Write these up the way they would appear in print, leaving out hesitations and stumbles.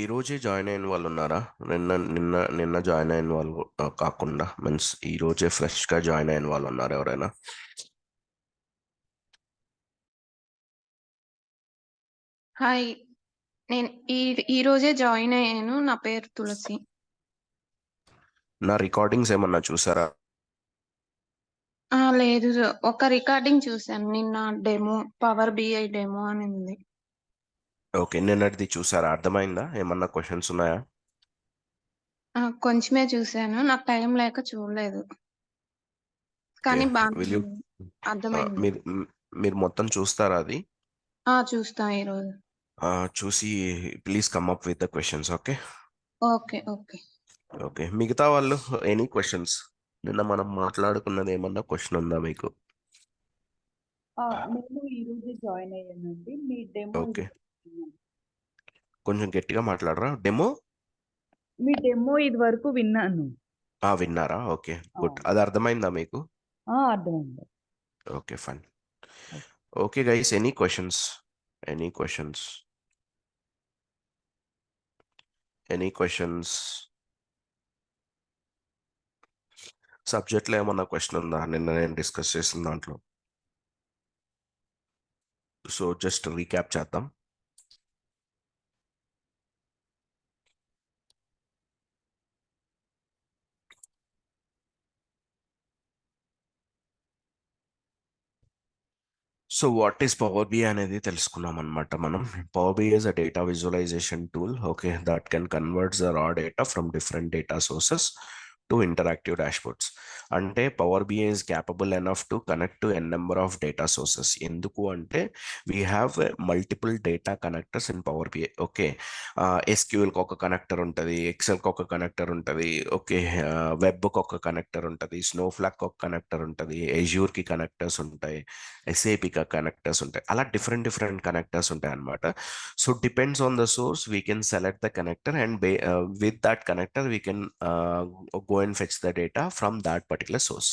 ఈ రోజే జాయిన్ అయిన వాళ్ళు ఉన్నారా? నిన్న జాయిన్ అయిన వాళ్ళు కాకుండా మీన్స్ ఈ రోజే ఫ్రెష్ గా జాయిన్ అయిన వాళ్ళు ఉన్నారా ఎవరైనా? హాయ్. నేను ఈ రోజే జాయిన్ అయ్యాను. నా పేరు తులసి. నా రికార్డింగ్స్ ఏమన్నా చూసారా? లేదు. ఒక రికార్డింగ్ చూసాను. నిన్న డెమో, పవర్ బిఐ డెమో అని ఉంది. ఓకే, నిన్నటిది చూసారా? అర్థమైందా? ఏమన్నా క్వశ్చన్స్ ఉన్నాయా? కొంచెమే చూసాను. నాకు టైం లేక చూడలేదు. ఓకే, కానీ విల్ యూ అర్థమైంది. మీరు మీరు మొత్తం చూస్తారా అది? చూస్తా ఈరోజు. చూసి please come up with the questions. Okay okay. Okay. Okay, మిగతా వాళ్ళు ఎనీ క్వశ్చన్స్? నిన్న మనం మాట్లాడుకున్నది ఏమన్నా క్వశ్చన్ ఉందా మీకు? నేను ఈ రోజే జాయిన్ అయ్యానండి. మీ డెమో ఓకే, కొంచెం గట్టిగా మాట్లాడరా. డెమో ఇది వరకు విన్నాను. విన్నారా? ఓకే, ఆ, గుడ్. అది అర్థమైందా మీకు? అర్థమైంది. Okay, fine. Okay guys, any questions? Any questions? Any questions? సబ్జెక్ట్లో ఏమన్నా క్వశ్చన్ ఉందా నిన్న నేను డిస్కస్ చేసిన దాంట్లో? సో జస్ట్ రీక్యాప్ చేద్దాం. So what is power BI అనేది తెలుసుకున్నాం అనమాట మనం. Power BI is a data visualisation tool, okay, that can converts the raw data from different data sources to interactive dashboards. అంటే power BI is capable enough to connect to n number of data sources. ఎందుకు అంటే we have multiple data connectors in power BI. Okay, ఎస్క్యూఎల్కి ఒక connector ఉంటుంది, ఎక్సెల్కి ఒక connector ఉంటుంది, okay, వెబ్కి ఒక connector ఉంటుంది, స్నోఫ్లాక్ ఒక కనెక్టర్ ఉంటుంది, ఎజ్యూర్కి కనెక్టర్స్ ఉంటాయి, ఎస్ఏపికి కనెక్టర్స్ ఉంటాయి. అలా డిఫరెంట్ డిఫరెంట్ కనెక్టర్స్ ఉంటాయి అనమాట. So depends on the source we can select the connector and with that connector we can go and fetch the data from that particular source.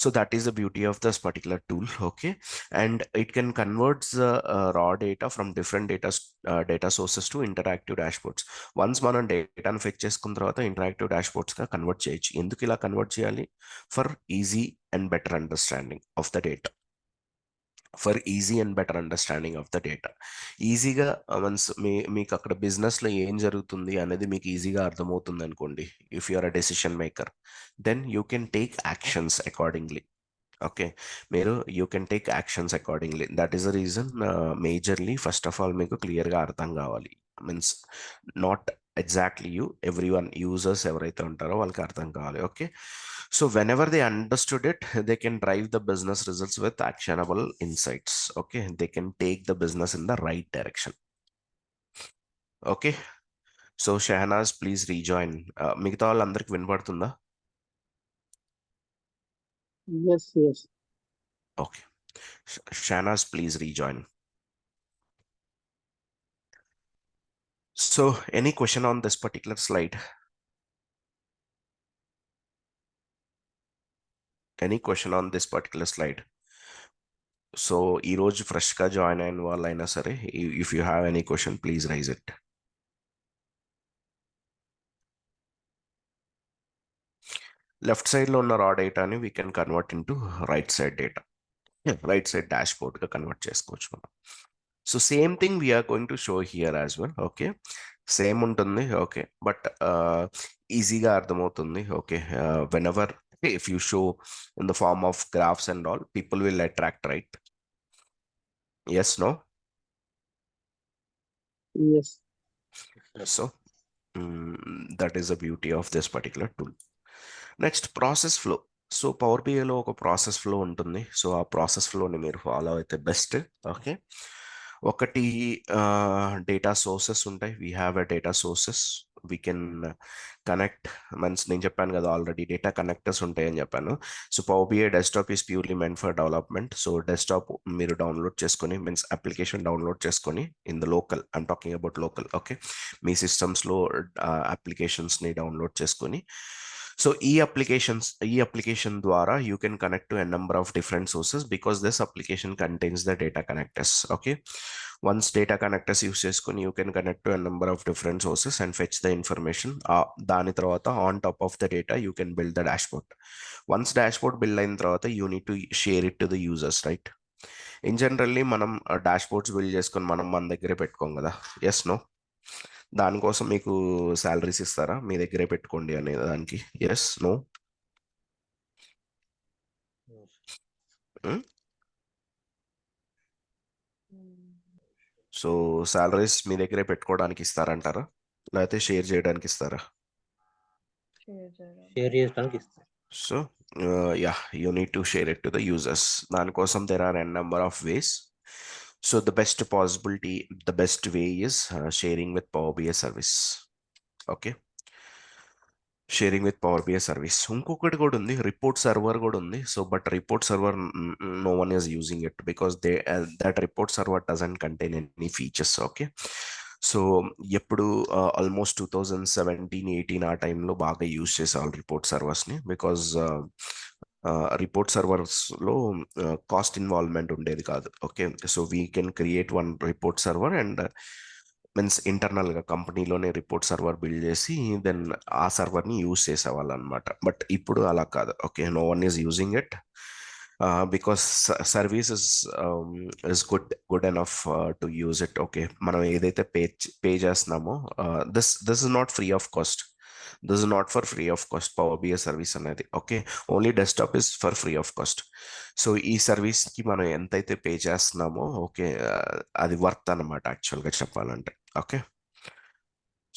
So that is the beauty of this particular tool. Okay, and it can convert the raw data from different data sources to interactive dashboards. Once మనం డేటాను fetch చేసుకున్న తర్వాత interactive dashboards గా convert చేయొచ్చు. ఎందుకు ఇలా convert చేయాలి? For easy and better understanding of the data. For easy and better understanding of the data. ఈజీగా వన్స్ మీకు అక్కడ బిజినెస్లో ఏం జరుగుతుంది అనేది మీకు ఈజీగా అర్థమవుతుంది అనుకోండి. If you are a decision maker, then you can take actions accordingly. Okay, మీరు you can take actions accordingly. That is the reason majorly first of all మీకు క్లియర్గా అర్థం కావాలి. Means not exactly you, every one users ఎవరైతే ఉంటారో వాళ్ళకి అర్థం కావాలి. Okay, so whenever they understood it, they can drive the business results with actionable insights. Okay, they can take the business in the right direction. Okay, so Shahnaz, please rejoin. మిగతా వాళ్ళందరికి వినపడుతుందా? Yes. Okay, Shahnaz, please rejoin. So any question on this particular slide? Any question on this particular slide? So ఈరోజు ఫ్రెష్గా join అయిన వాళ్ళైనా సరే, if you have any question please raise it. Left సైడ్లో ఉన్న రా డేటాని we can convert into right side data, right side dash బోర్డ్గా convert చేసుకోవచ్చు మనం. So same thing we're going to show here as well. Okay, same ఉంటుంది. Okay, but ఈజీగా అర్థమవుతుంది. Okay, whenever if you show in the form of graphs and all, people will attract, right? Yes, no? Yes. So that is the beauty of this particular tool. Next process flow. So power బిఐలో ఒక process flow ఉంటుంది. So ఆ process ఫ్లోని మీరు follow అయితే best. Okay, ఒకటి data sources ఉంటాయి. We have a data sources we can connect. Means నేను చెప్పాను కదా ఆల్రెడీ డేటా కనెక్టర్స్ ఉంటాయని చెప్పాను. So power BI desktop is purely meant for development. So desktop మీరు డౌన్లోడ్ చేసుకొని, మీన్స్ అప్లికేషన్ డౌన్లోడ్ చేసుకొని in the local, I'm talking about local. Okay, మీ సిస్టమ్స్లో అప్లికేషన్స్ని డౌన్లోడ్ చేసుకొని, సో ఈ application ద్వారా you can connect to a number of different sources because this application contains the data connectors. Okay, Once data connectors use చేసుకొని you can connect to a number of different sources and fetch the information. దాని తర్వాత on top of the data you can build the dashboard. Once dashboard build అయిన తర్వాత you need to share it to the users, right? In generally మనం dashboards build చేసుకొని మనం మన దగ్గరే పెట్టుకోం కదా. Yes no? దానికోసం మీకు శాలరీస్ ఇస్తారా మీ దగ్గరే పెట్టుకోండి అనే దానికి? Yes no? సో శాలరీస్ మీ దగ్గరే పెట్టుకోవడానికి ఇస్తారంటారా లేకపోతే షేర్ చేయడానికి ఇస్తారా? షేర్ చేయడానికి ఇస్తాం. So you need to share it to the users. దానికోసం there are a number of ways. So the best way is sharing with Power BI service. Okay, sharing with power BI service. ఇంకొకటి కూడా ఉంది, report server కూడా ఉంది. So but report server no one is using it because that report server doesn't contain any features. Okay, so ఎప్పుడు almost 2017-18 ఆ టైంలో బాగా use చేసేవాళ్ళు రిపోర్ట్ సర్వర్స్ని. బికాజ్ రిపోర్ట్ సర్వర్స్లో కాస్ట్ ఇన్వాల్వ్మెంట్ ఉండేది కాదు. Okay, so we can create one report server and means ఇంటర్నల్గా కంపెనీలోనే రిపోర్ట్ సర్వర్ బిల్డ్ చేసి దెన్ ఆ సర్వర్ని యూజ్ చేసేవాళ్ళు అనమాట. బట్ ఇప్పుడు అలా కాదు. Okay, no one is using it because service is good enough to use it. Okay, మనం ఏదైతే పే చేస్తున్నామో this is not free of cost. This is not for free of cost power BI service అనేది. Okay, only desktop is for free of cost. So ఈ సర్వీస్కి మనం ఎంతైతే pay చేస్తున్నామో okay అది వర్త్ అనమాట యాక్చువల్గా చెప్పాలంటే. ఓకే,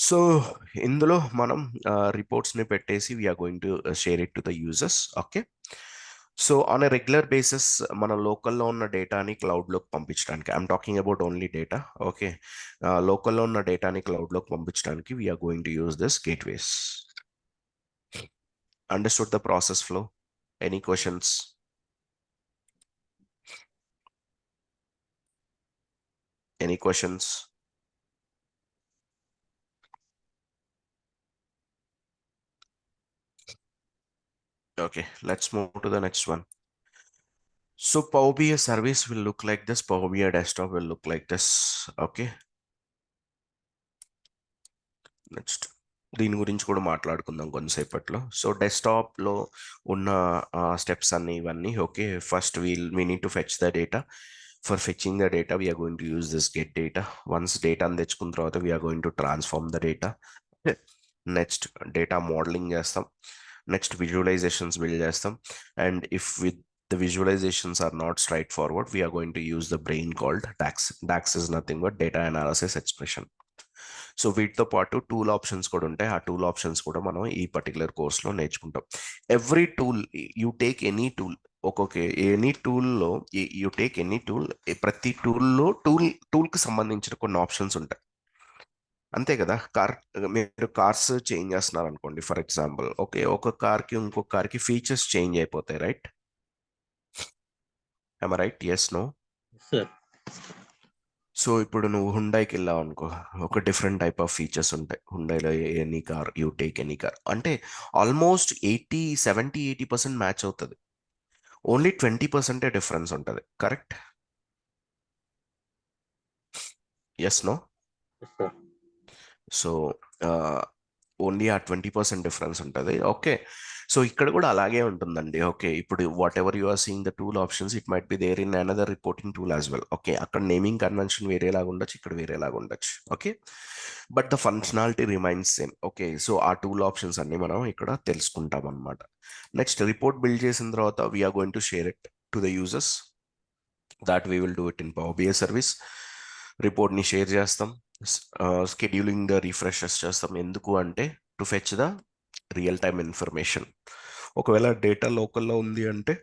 సో ఇందులో మనం రిపోర్ట్స్ని పెట్టేసి we're going to share it to the users. Okay, so on a regular basis మన లోకల్లో ఉన్న డేటాని క్లౌడ్లోకి పంపించడానికి, I'm talking about only data. Okay, లోకల్లో ఉన్న డేటాని క్లౌడ్లోకి పంపించడానికి we're going to use this gateways. Understood the process flow? Any questions? Any questions? Okay, let's move to the next one. So Power BI service will look like this. Power BI desktop will look like this. Okay. Next, దీని గురించి కూడా మాట్లాడుకుందాం కొంతసేపట్లో. So డెస్క్టాప్లో ఉన్న steps అన్ని ఇవన్నీ. Okay, first we need to fetch the data. For fetching the data, we are going to use this get data. Once data అని తెచ్చుకున్న తర్వాత we are going to transform the data. Next data modelling చేస్తాం. Next visualisations build చేస్తాం. And if with the visualizations are not straightforward, we are going to use the brain called DAX. DAX is nothing but data analysis expression. So వీటితో పాటు tool options కూడా ఉంటాయి. ఆ tool options కూడా మనం ఈ particular కోర్స్లో నేర్చుకుంటాం. Every tool you take any tool, any టూల్లో యూ టేక్ ఎనీ టూల్, ప్రతి టూల్లో టూల్కి సంబంధించిన కొన్ని ఆప్షన్స్ ఉంటాయి. అంతే కదా. మీరు కార్స్ చేంజ్ చేస్తున్నారు అనుకోండి ఫర్ ఎగ్జాంపుల్. ఓకే, ఒక కార్కి ఇంకొక కార్కి ఫీచర్స్ చేంజ్ అయిపోతాయి, right? am I right? yes no? Sir. So ఇప్పుడు నువ్వు హుండాయికి వెళ్ళావు అనుకో, ఒక డిఫరెంట్ టైప్ ఆఫ్ ఫీచర్స్ ఉంటాయి హుండాయిలో. Any car you take any car అంటే ఆల్మోస్ట్ 70-80% మ్యాచ్ అవుతుంది. ఓన్లీ 20% డిఫరెన్స్ ఉంటుంది. Correct? Yes no? So only ఆ 20% డిఫరెన్స్ ఉంటుంది. ఓకే, సో ఇక్కడ కూడా అలాగే ఉంటుందండి. ఓకే, ఇప్పుడు whatever you are seeing the tool options, it might be there in another reporting tool as well. Okay, అక్కడ నేమింగ్ కన్వెన్షన్ వేరేలాగా ఉండొచ్చు, ఇక్కడ వేరేలాగా ఉండొచ్చు. Okay, but the functionality remains same. Okay, so ఆ టూల్ ఆప్షన్స్ అన్ని మనం ఇక్కడ తెలుసుకుంటాం అనమాట. నెక్స్ట్ రిపోర్ట్ బిల్డ్ చేసిన తర్వాత we're going to share it to the users. That we will do it in power BI service. రిపోర్ట్ని షేర్ చేస్తాం, స్కెడ్యూలింగ్ ద రిఫ్రెషెస్ చేస్తాం. ఎందుకు అంటే to fetch the real time information. ఒకవేళ డేటా లోకల్లో ఉంది అంటే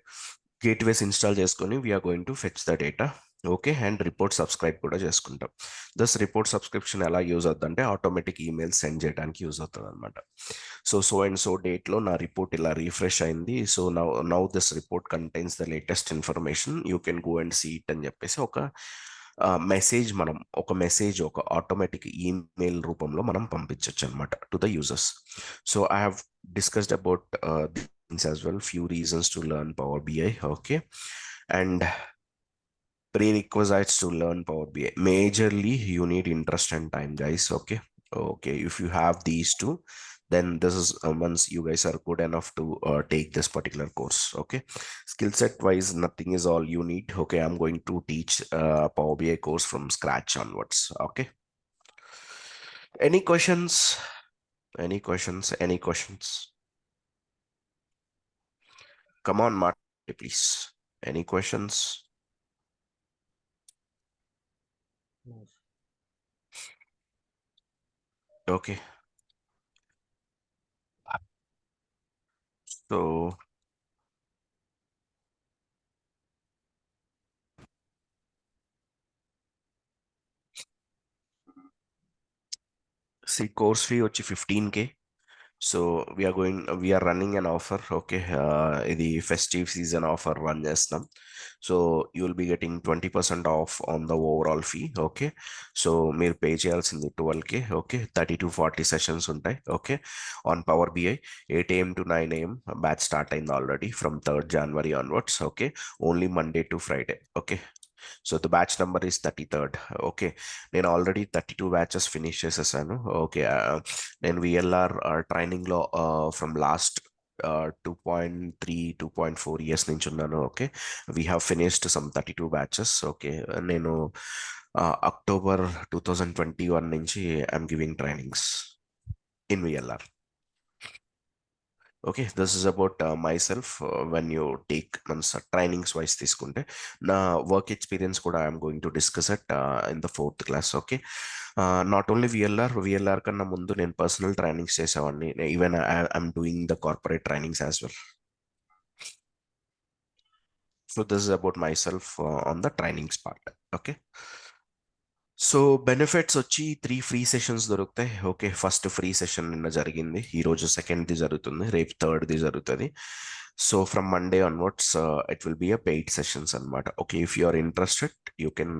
గేట్వేస్ ఇన్స్టాల్ చేసుకొని we're going to fetch the data. Okay, and report subscribe కూడా చేసుకుంటాం. దస్ రిపోర్ట్ సబ్స్క్రిప్షన్ ఎలా యూజ్ అవుతుంది అంటే ఆటోమేటిక్ ఈమెయిల్ సెండ్ చేయడానికి యూజ్ అవుతుంది అనమాట. సో అండ్ సో డేట్లో నా రిపోర్ట్ ఇలా రీఫ్రెష్ అయింది. So now this report contains the latest information, you can go and see it అని చెప్పేసి ఒక మెసేజ్ ఒక ఆటోమేటిక్ ఈమెయిల్ రూపంలో మనం పంపించవచ్చు అనమాట to the users. So I have discussed about things as well, few reasons to learn Power BI. Okay, and prerequisites to learn Power BI. Majorly, you need interest and time, guys. Okay. Okay. If you have these two, then this is once you guys are good enough to take this particular course. Okay. Skill set wise, nothing is all you need. Okay. I'm going to teach Power BI course from scratch onwards. Okay. Any questions? Any questions? Any questions? Come on, Marty, please. Any questions? No. Okay. So see, course fee వచ్చి 15K. So we are running an offer. Okay. The festive season offer run చేస్తున్నాం. So you will be getting 20% off on the overall fee. Okay. So మీరు pay చేయాల్సింది 12K. Okay. 30 to 40 sessions ఉంటాయి. Okay. On Power BI 8 AM to 9 AM batch start అయింది already from 3rd January onwards. Okay. Only Monday to Friday. Okay. So the batch number is 33rd. Okay. నేను already 32 batches finish చేసేసాను. Okay. నేను VLR training లో from last 2.4 years నుంచి ఉన్నాను. Okay. We have finished some 32 batches. Okay. నేను October 2021 నుంచి I'm giving trainings in VLR. Okay, this is about myself. When you take trainings wise తీసుకుంటే నా work experience కూడా I'm going to discuss it in the 4th class. Okay. Not only VLR కన్నా ముందు నేను personal trainings చేసేవాడిని. Even I'm doing the corporate trainings as well. So this is about my self on the trainings part. Okay. So benefits వచ్చి 3 free sessions దొరుకుతాయి. Okay. First free session నిన్న జరిగింది. ఈరోజు సెకండ్ది జరుగుతుంది. రేపు థర్డ్ది జరుగుతుంది. So from Monday onwards it will B a paid sessions అనమాట. Okay. If you are interested you can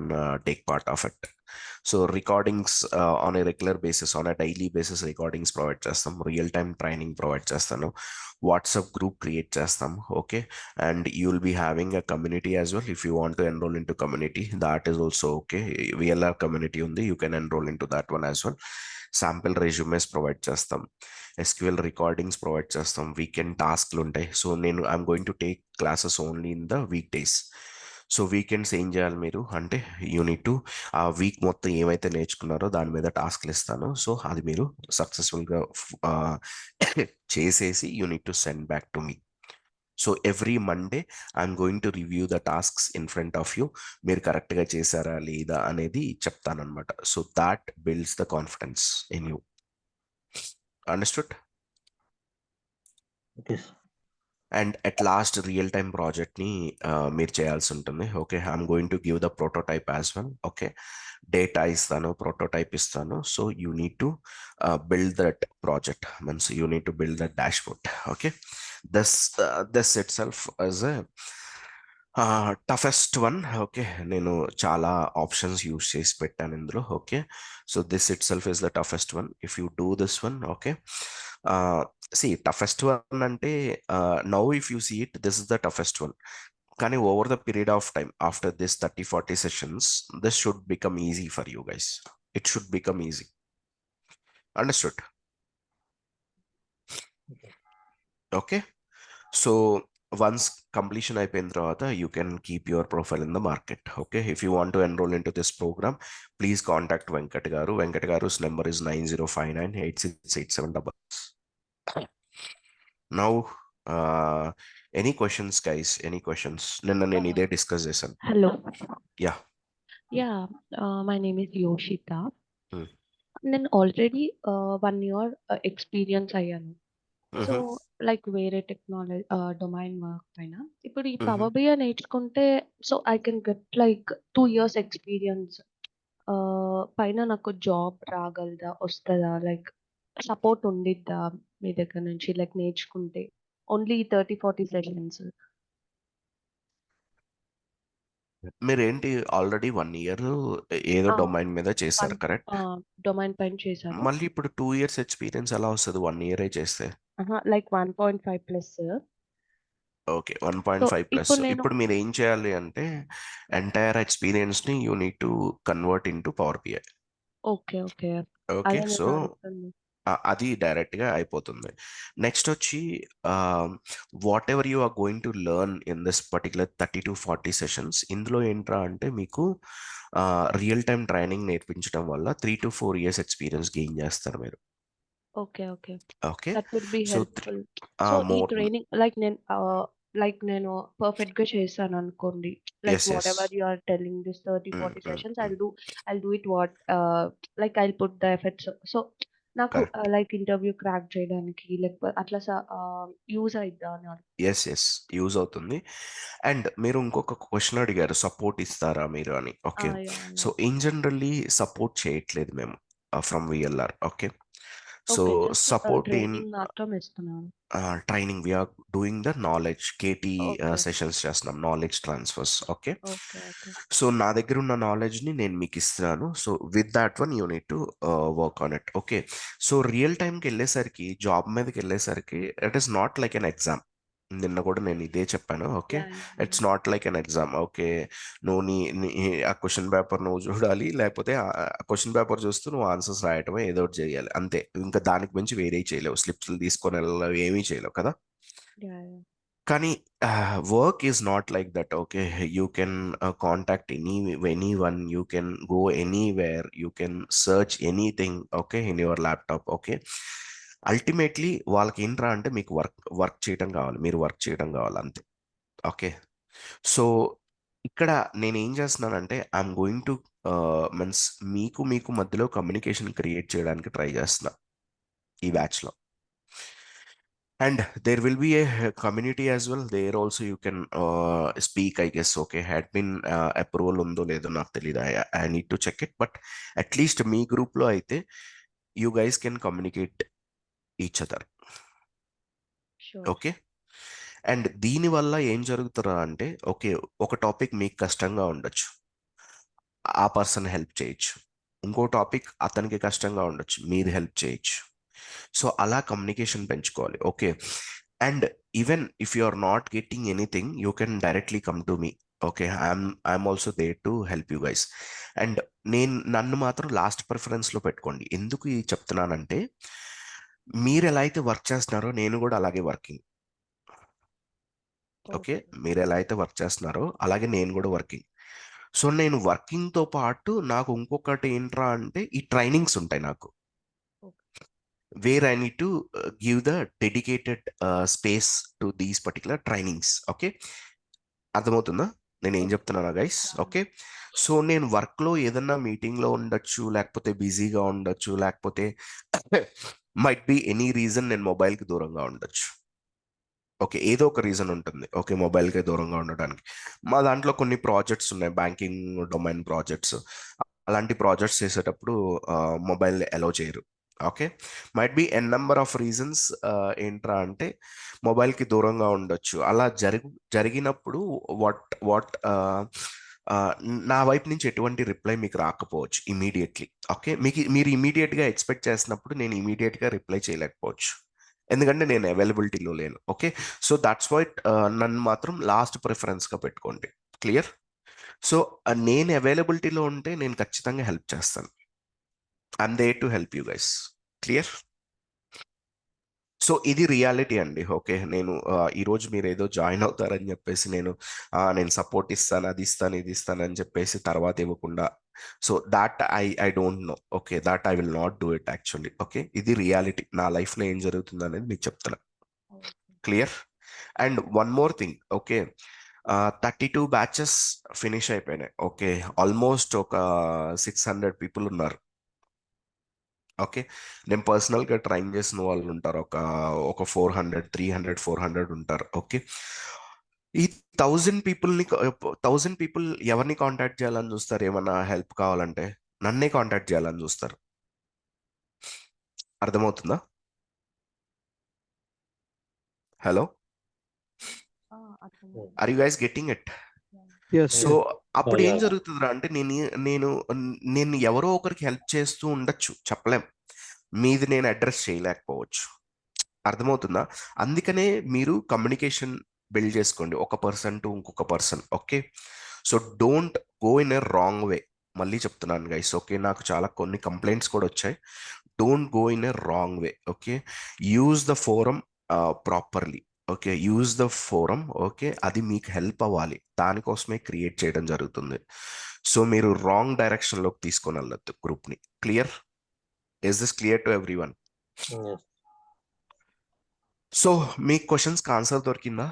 take part of it. So recordings on a regular basis, on a daily basis recordings provide చేస్తాం. Real time training provide చేస్తాను. WhatsApp group create చేస్తాం. Okay. And you will be having a community as well. If you want to enroll into community, that is also okay. VLR community undi, you can enroll into that one as well. Sample resumes provide chestam, SQL recordings provide chestam, weekend tasks untai. So I'm going to take classes only in the weekdays. So weekends ఏం చేయాలి మీరు అంటే unit to ఆ week మొత్తం ఏమైతే నేర్చుకున్నారో దాని మీద టాస్క్లు ఇస్తాను. సో అది మీరు సక్సెస్ఫుల్గా చేసేసి unit to send back to me. So every Monday I'm going to review the tasks in front of you. మీరు కరెక్ట్గా చేశారా లేదా అనేది చెప్తానమాట. So that builds the confidence in you. Understood? Okay. And at last real time ప్రాజెక్ట్ని మీరు చేయాల్సి ఉంటుంది. Okay. I'm going to give the prototype as well. Okay. Data ఇస్తాను, ప్రోటోటైప్ ఇస్తాను. So you need to build that project, means you need to build that dash board. Okay. This it self as a toughest one. Okay. నేను చాలా options use చేసి పెట్టాను ఇందులో. Okay. So this it self is the toughest one. If you do this one, okay. See, toughest one ante now if you see it, this is the toughest one. కానీ over the period of time, after this 30-40 sessions, this should become easy for you guys. It should become easy. Understood? Okay. So once completion అయిపోయిన తర్వాత you can keep your profile in the market. Okay. If you want to enroll into this program, please contact Venkat garu. Venkat garu's number is 90598687. Now, any questions, guys? Any questions? Nina nenu ide discuss chesaను. Hello. Yeah. Yeah, my name is Yoshita. Hmm. నేను already 1 year experience అయ్యాను. So like వేరే technology domain work పైన. ఇప్పుడు ఈ power BI నేర్చుకుంటే so I can get like 2 years experience పైన నాకు job రాగలదా, వస్తుందా? లైక్ సపోర్ట్ ఉండిద్దా మీ దగ్గర నుంచి లైక్ నేర్చుకుంటే ఓన్లీ 30-40 సెషన్స్? మీరేంటి ఆల్రెడీ 1 year ఏదో డొమైన్ మీద చేశారు, కరెక్ట్? డొమైన్ పైన చేశాను. మళ్ళీ ఇప్పుడు 2 years ఎక్స్పీరియన్స్ ఎలా వస్తుంది 1 year చేస్తే? Like 1.5 plus. Okay so 1.5 plus. ఇప్పుడు నేను ఇప్పుడు మీరు ఏం చేయాలి అంటే ఎంటైర్ ఎక్స్పీరియన్స్ని you need to convert in to power BI. Okay. Okay. Okay, అదే సో నేను అడుగుతుంది. అది డైరెక్ట్గా అయిపోతుంది. నెక్స్ట్ వచ్చి whatever you are going to learn in this particular 30 to 40 sessions, ఇందులో ఏంట్రా అంటే మీకు రియల్ టైం ట్రైనింగ్ నేర్పించడం వల్ల 3 to 4 years ఎక్స్పీరియన్స్ గెయిన్ చేస్తారు మీరు. Okay. Okay. Okay, that would be so helpful. So ఈ మోర్ ట్రైనింగ్ లైక్ నేను పర్ఫెక్ట్‌గా చేశాననుకోండి. Like yes yes whatever you are telling this 30, 40 sessions I'll do it like I'll put the efforts. So నాకు like interview crack చేయడానికి లేకపోతే అట్లా use అయిద్దా అని ఎస్ ఎస్ యూజ్ అవుతుంది. అండ్ మీరు ఇంకొక క్వశ్చన్ అడిగారు, సపోర్ట్ ఇస్తారా మీరు అని. Okay, yeah! So yeah! In generally support చేయట్లేదు మేము from VLR. Okay, so okay. Just support in training మాత్రం ఇస్తున్నారు. Training we're doing the knowledge KT okay. Sessions చేస్తున్నాం, knowledge transfers. Okay, okay. Okay. So నా దగ్గర ఉన్న నాలెడ్జ్ని నేను మీకు ఇస్తున్నాను. So with that one you need to work on it. Okay, so real టైంకి వెళ్ళేసరికి, జాబ్ మీదకి వెళ్ళేసరికి it is not like an exam. నిన్న కూడా నేను ఇదే చెప్పాను. Okay, yeah! Yeah! It's not like an exam. Okay, నువ్వు ఆ క్వశ్చన్ పేపర్ నువ్వు చూడాలి, లేకపోతే ఆ క్వశ్చన్ పేపర్ చూస్తూ నువ్వు ఆన్సర్స్ రాయటమే, ఏదో ఒకటి చేయాలి అంతే. ఇంకా దానికి మించి వేరే చేయలేవు, స్లిప్స్లు తీసుకొని వెళ్ళలేవు, ఏమీ చేయలేవు కదా. యాహ్! యాహ్! కానీ work is not like that. Okay, you can contact anyone, you can go anywhere, you can search anything. Okay, in your laptop. Okay, ultimately వాళ్ళకి ఏంట్రా అంటే మీకు వర్క్ చేయడం కావాలి, మీరు వర్క్ చేయడం కావాలి అంతే. ఓకే, సో ఇక్కడ నేను ఏం చేస్తున్నానంటే ఐఎమ్ గోయింగ్ టు మీన్స్ మీకు మధ్యలో కమ్యూనికేషన్ క్రియేట్ చేయడానికి ట్రై చేస్తున్నా ఈ బ్యాచ్లో. And there will be a community as well. There also you can speak, I guess. Okay, had been approval undo ledo నాకు తెలియదు. I need to check it. But at least మీ గ్రూప్లో అయితే you guys can communicate each other. Sure. Okay, and దీనివల్ల ఏం జరుగుతుందా అంటే, okay ఒక topic మీకు కష్టంగా ఉండొచ్చు, ఆ పర్సన్ హెల్ప్ చేయొచ్చు. ఇంకో టాపిక్ అతనికి కష్టంగా ఉండొచ్చు, మీరు హెల్ప్ చేయొచ్చు. సో అలా కమ్యూనికేషన్ పెంచుకోవాలి. Okay, and even if you are not getting anything, you can directly come to me. Okay, I'm also there to help you guys. And నన్ను మాత్రం లాస్ట్ ప్రిఫరెన్స్లో పెట్టుకోండి. ఎందుకు ఇది చెప్తున్నానంటే, మీరు ఎలా అయితే వర్క్ చేస్తున్నారో నేను కూడా అలాగే వర్కింగ్. Okay, okay. మీరు ఎలా అయితే వర్క్ చేస్తున్నారో అలాగే నేను కూడా వర్కింగ్. సో నేను వర్కింగ్తో పాటు నాకు ఇంకొకటి ఏంట్రా అంటే ఈ ట్రైనింగ్స్ ఉంటాయి నాకు, okay. Where I need to give the dedicated space to these particular trainings. Okay, అర్థమవుతుందా నేను ఏం ఓకే. చెప్తున్నానా గైస్? యాహ్! ఓకే, సో నేను వర్క్లో ఏదన్నా మీటింగ్లో ఉండొచ్చు, లేకపోతే బిజీగా ఉండొచ్చు, లేకపోతే మైట్ బి ఎనీ రీజన్ నేను మొబైల్కి దూరంగా ఉండొచ్చు. ఓకే, ఏదో ఒక రీజన్ ఉంటుంది. ఓకే, మొబైల్కి దూరంగా ఉండడానికి. మా దాంట్లో కొన్ని ప్రాజెక్ట్స్ ఉన్నాయి, బ్యాంకింగ్ డొమైన్ ప్రాజెక్ట్స్. అలాంటి ప్రాజెక్ట్స్ చేసేటప్పుడు మొబైల్ అలౌ చేయరు. Okay, might be an number of reasons. ఏంట్రా అంటే మొబైల్కి దూరంగా ఉండొచ్చు. అలా జరిగినప్పుడు వాట్ వాట్ నా వైపు నుంచి ఎటువంటి రిప్లై మీకు రాకపోవచ్చు ఇమీడియట్లీ. ఓకే, మీరు ఇమీడియట్గా ఎక్స్పెక్ట్ చేసినప్పుడు నేను ఇమీడియట్గా రిప్లై చేయలేకపోవచ్చు, ఎందుకంటే నేను అవైలబిలిటీలో లేను. ఓకే, సో దట్స్ వైట్ నన్ను మాత్రం లాస్ట్ ప్రిఫరెన్స్గా పెట్టుకోండి. క్లియర్? సో నేను అవైలబిలిటీలో ఉంటే నేను ఖచ్చితంగా హెల్ప్ చేస్తాను. I'm there to help you guys. Clear? So ఇది రియాలిటీ అండి. ఓకే, నేను ఈరోజు మీరు ఏదో జాయిన్ అవుతారని చెప్పేసి నేను సపోర్ట్ ఇస్తాను, అది ఇస్తాను, ఇది ఇస్తాను అని చెప్పేసి తర్వాత ఇవ్వకుండా, so that I don't no. Okay, that I will not do it actually. Okay, ఇది రియాలిటీ, నా లైఫ్లో ఏం జరుగుతుంది అనేది మీకు చెప్తున్నా. Okay. Clear? And one more thing. Okay, 32 batches finish అయిపోయినాయి. ఓకే, ఆల్మోస్ట్ ఒక 600 పీపుల్ ఉన్నారు. ఓకే, నేను పర్సనల్గా ట్రైన్ చేసిన వాళ్ళు ఉంటారు, ఒక 400, 300, 400 ఉంటారు. ఓకే, ఈ 1000 పీపుల్ ఎవరిని కాంటాక్ట్ చేయాలని చూస్తారు? ఏమన్నా హెల్ప్ కావాలంటే నన్నే కాంటాక్ట్ చేయాలని చూస్తారు. అర్థమవుతుందా? హలో, ఆ! అర్థమైంది. Are you guys getting it? Yes, so yes. అప్పుడు ఏం Yeah. జరుగుతుందిరా అంటే నేను ఎవరో ఒకరికి హెల్ప్ చేస్తూ ఉండొచ్చు, చెప్పలేం. మీది నేను అడ్రస్ చేయలేకపోవచ్చు. అర్థమవుతుందా? అందుకనే మీరు కమ్యూనికేషన్ బిల్డ్ చేసుకోండి ఒక పర్సన్ టు ఇంకొక person. Okay, so don't go in a wrong way. మళ్ళీ చెప్తున్నాను గైస్, ఓకే, నాకు చాలా కొన్ని కంప్లైంట్స్ కూడా వచ్చాయి. Don't go in a wrong way. Okay, use the forum properly. Okay, use the forum. Okay, అది మీకు హెల్ప్ అవ్వాలి, దానికోసమే క్రియేట్ చేయడం జరుగుతుంది. సో మీరు రాంగ్ డైరెక్షన్లోకి తీసుకొని వెళ్ళొద్దు గ్రూప్ని. Clear? Is this clear to everyone? Yes. So మీ క్వశ్చన్స్కి ఆన్సర్ దొరికిందా?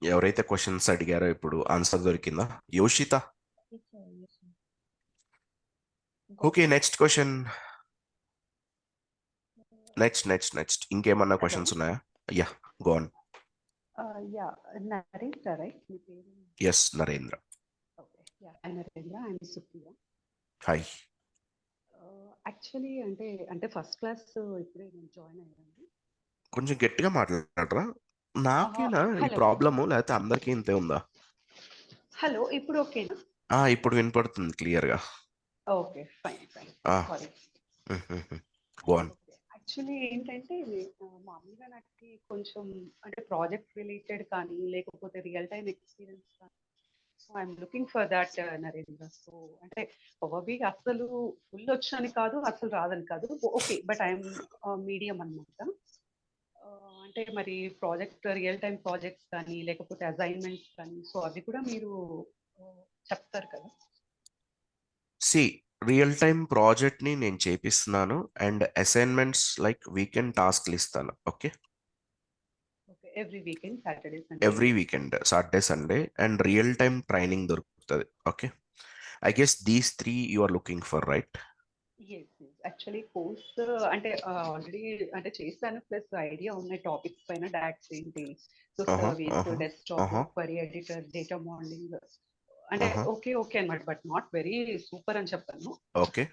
ఎవరైతే క్వశ్చన్స్ అడిగారో ఇప్పుడు ఆన్సర్ దొరికిందా? Yoshita? Okay, next question. Next ఇంకేమన్నా క్వశ్చన్స్ ఉన్నాయా? Yeah, go on. Yeah Narendra right మీ పేరు? Yes, Narendra. Okay yeah Narendra, I'm Supriya. Hi. Actually అంటే ఫస్ట్ క్లాస్ ఇప్పుడే నేను జాయిన్ అయ్యానండి. కొంచెం గట్టిగా మాట్లాడరా? నాకేనా ఈ హలో ప్రాబ్లము, లేకపోతే అందరికీ ఇంతే ఉందా? హలో ఇప్పుడు ఓకేనా? ఇప్పుడు వినపడుతుంది క్లియర్గా. Okay fine sorry. Go on. Actually ఏంటంటే మామూలుగా నాకు కొంచెం అంటే ప్రాజెక్ట్ రిలేటెడ్ కానీ లేకపోతే రియల్ టైమ్ ఎక్స్పీరియన్స్ కానీ, so I'm looking for that Narendra. So అంటే పవర్ అసలు ఫుల్ వచ్చని కాదు, అసలు రాదని కాదు, ఓకే, బట్ ఐఎమ్ మీడియం అనమాట. అంటే మరి ప్రాజెక్ట్ రియల్ టైమ్ ప్రాజెక్ట్స్ కానీ లేకపోతే అసైన్మెంట్స్ కానీ, సో అవి కూడా మీరు చెప్తారు కదా? సి, రియల్ టైమ్ ప్రాజెక్ట్ ని నేను చేపిస్తున్నాను, అండ్ అసైన్మెంట్స్ లైక్ వీకెండ్ టాస్క్లు ఇస్తాను. Okay, okay, every weekend Saturday Sunday? Every weekend Saturday Sunday, and real time training దొరుకుతుంది. Okay, I guess these 3 you are looking for, right? Actually course అంటే already అంటే చేశాను, plus idea ఉన్నాయి topics పైన, docs ఏంటి, so service, desktop, query editor, data modeling, అంటే okay అన్నమాట, but not very super అని చెప్పాను. ఓకే,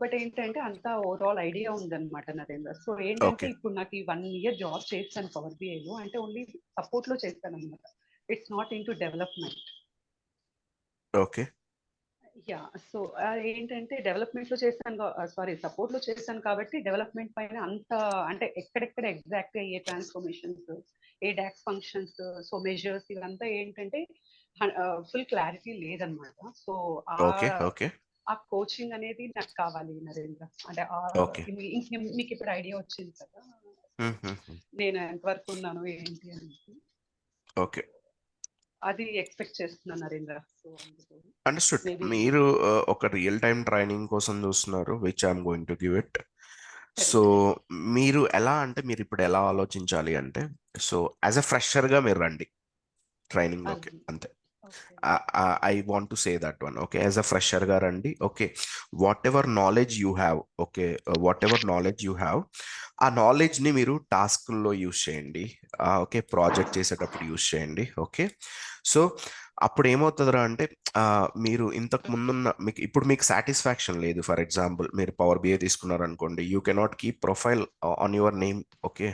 బట్ ఏంటంటే అంతా ఓవరాల్ ఐడియా ఉందన్నమాట నరేంద్ర. సో ఏంటంటే ఇప్పుడు నాకు ఈ 1 year జాబ్ చేస్తాను పవర్ బిఐలో, అంటే ఓన్లీ సపోర్ట్ లో చేస్తాను అనమాట. It's not in to development. Okay, yeah, so ఏంటంటే డెవలప్మెంట్ లో చేస్తాను, సపోర్ట్ లో చేస్తాను కాబట్టి డెవలప్మెంట్ పైన అంత అంటే ఎక్కడెక్కడ ఎగ్జాక్ట్ గా ఏ ట్రాన్స్ఫర్మేషన్స్, ఏ డాక్స్ ఫంక్షన్స్, సో మెజర్స్, ఇవంతా ఏంటంటే ఫుల్ క్లారిటీ లేదనమాట. సో ఓకే, ఆ కోచింగ్ అనేది నాకు కావాలి నరేంద్ర. అంటే ఓకే, మీకు ఇప్పుడు ఐడియా వచ్చింది కదా నేను ఎంతవరకు ఉన్నాను ఏంటి అనేది, ఓకే, అది ఎక్స్పెక్ట్ చేస్తున్నాను నరేంద్ర. So understood. Maybe- మీరు ఒక రియల్ టైమ్ ట్రైనింగ్ కోసం చూస్తున్నారు, which I'm going to give it. So మీరు ఎలా అంటే, మీరు ఇప్పుడు ఎలా ఆలోచించాలి అంటే, సో యాజ్ ఎ ఫ్రెషర్గా మీరు రండి ట్రైనింగ్ లోకి, అంతే. I want to say that one. Okay, as a fresher గా రండి. Okay, whatever knowledge you have, okay, whatever knowledge you have, ఆ నాలెడ్జ్ ని మీరు టాస్క్లో యూజ్ చేయండి. ఓకే, ప్రాజెక్ట్ చేసేటప్పుడు యూజ్ చేయండి. ఓకే, సో అప్పుడు ఏమవుతుందిరా అంటే, మీరు ఇంతకు ముందున్న మీకు సాటిస్ఫాక్షన్ లేదు. ఫర్ ఎగ్జాంపుల్, మీరు పవర్ బిఐ తీసుకున్నారు అనుకోండి, you cannot keep profile on your name. Okay,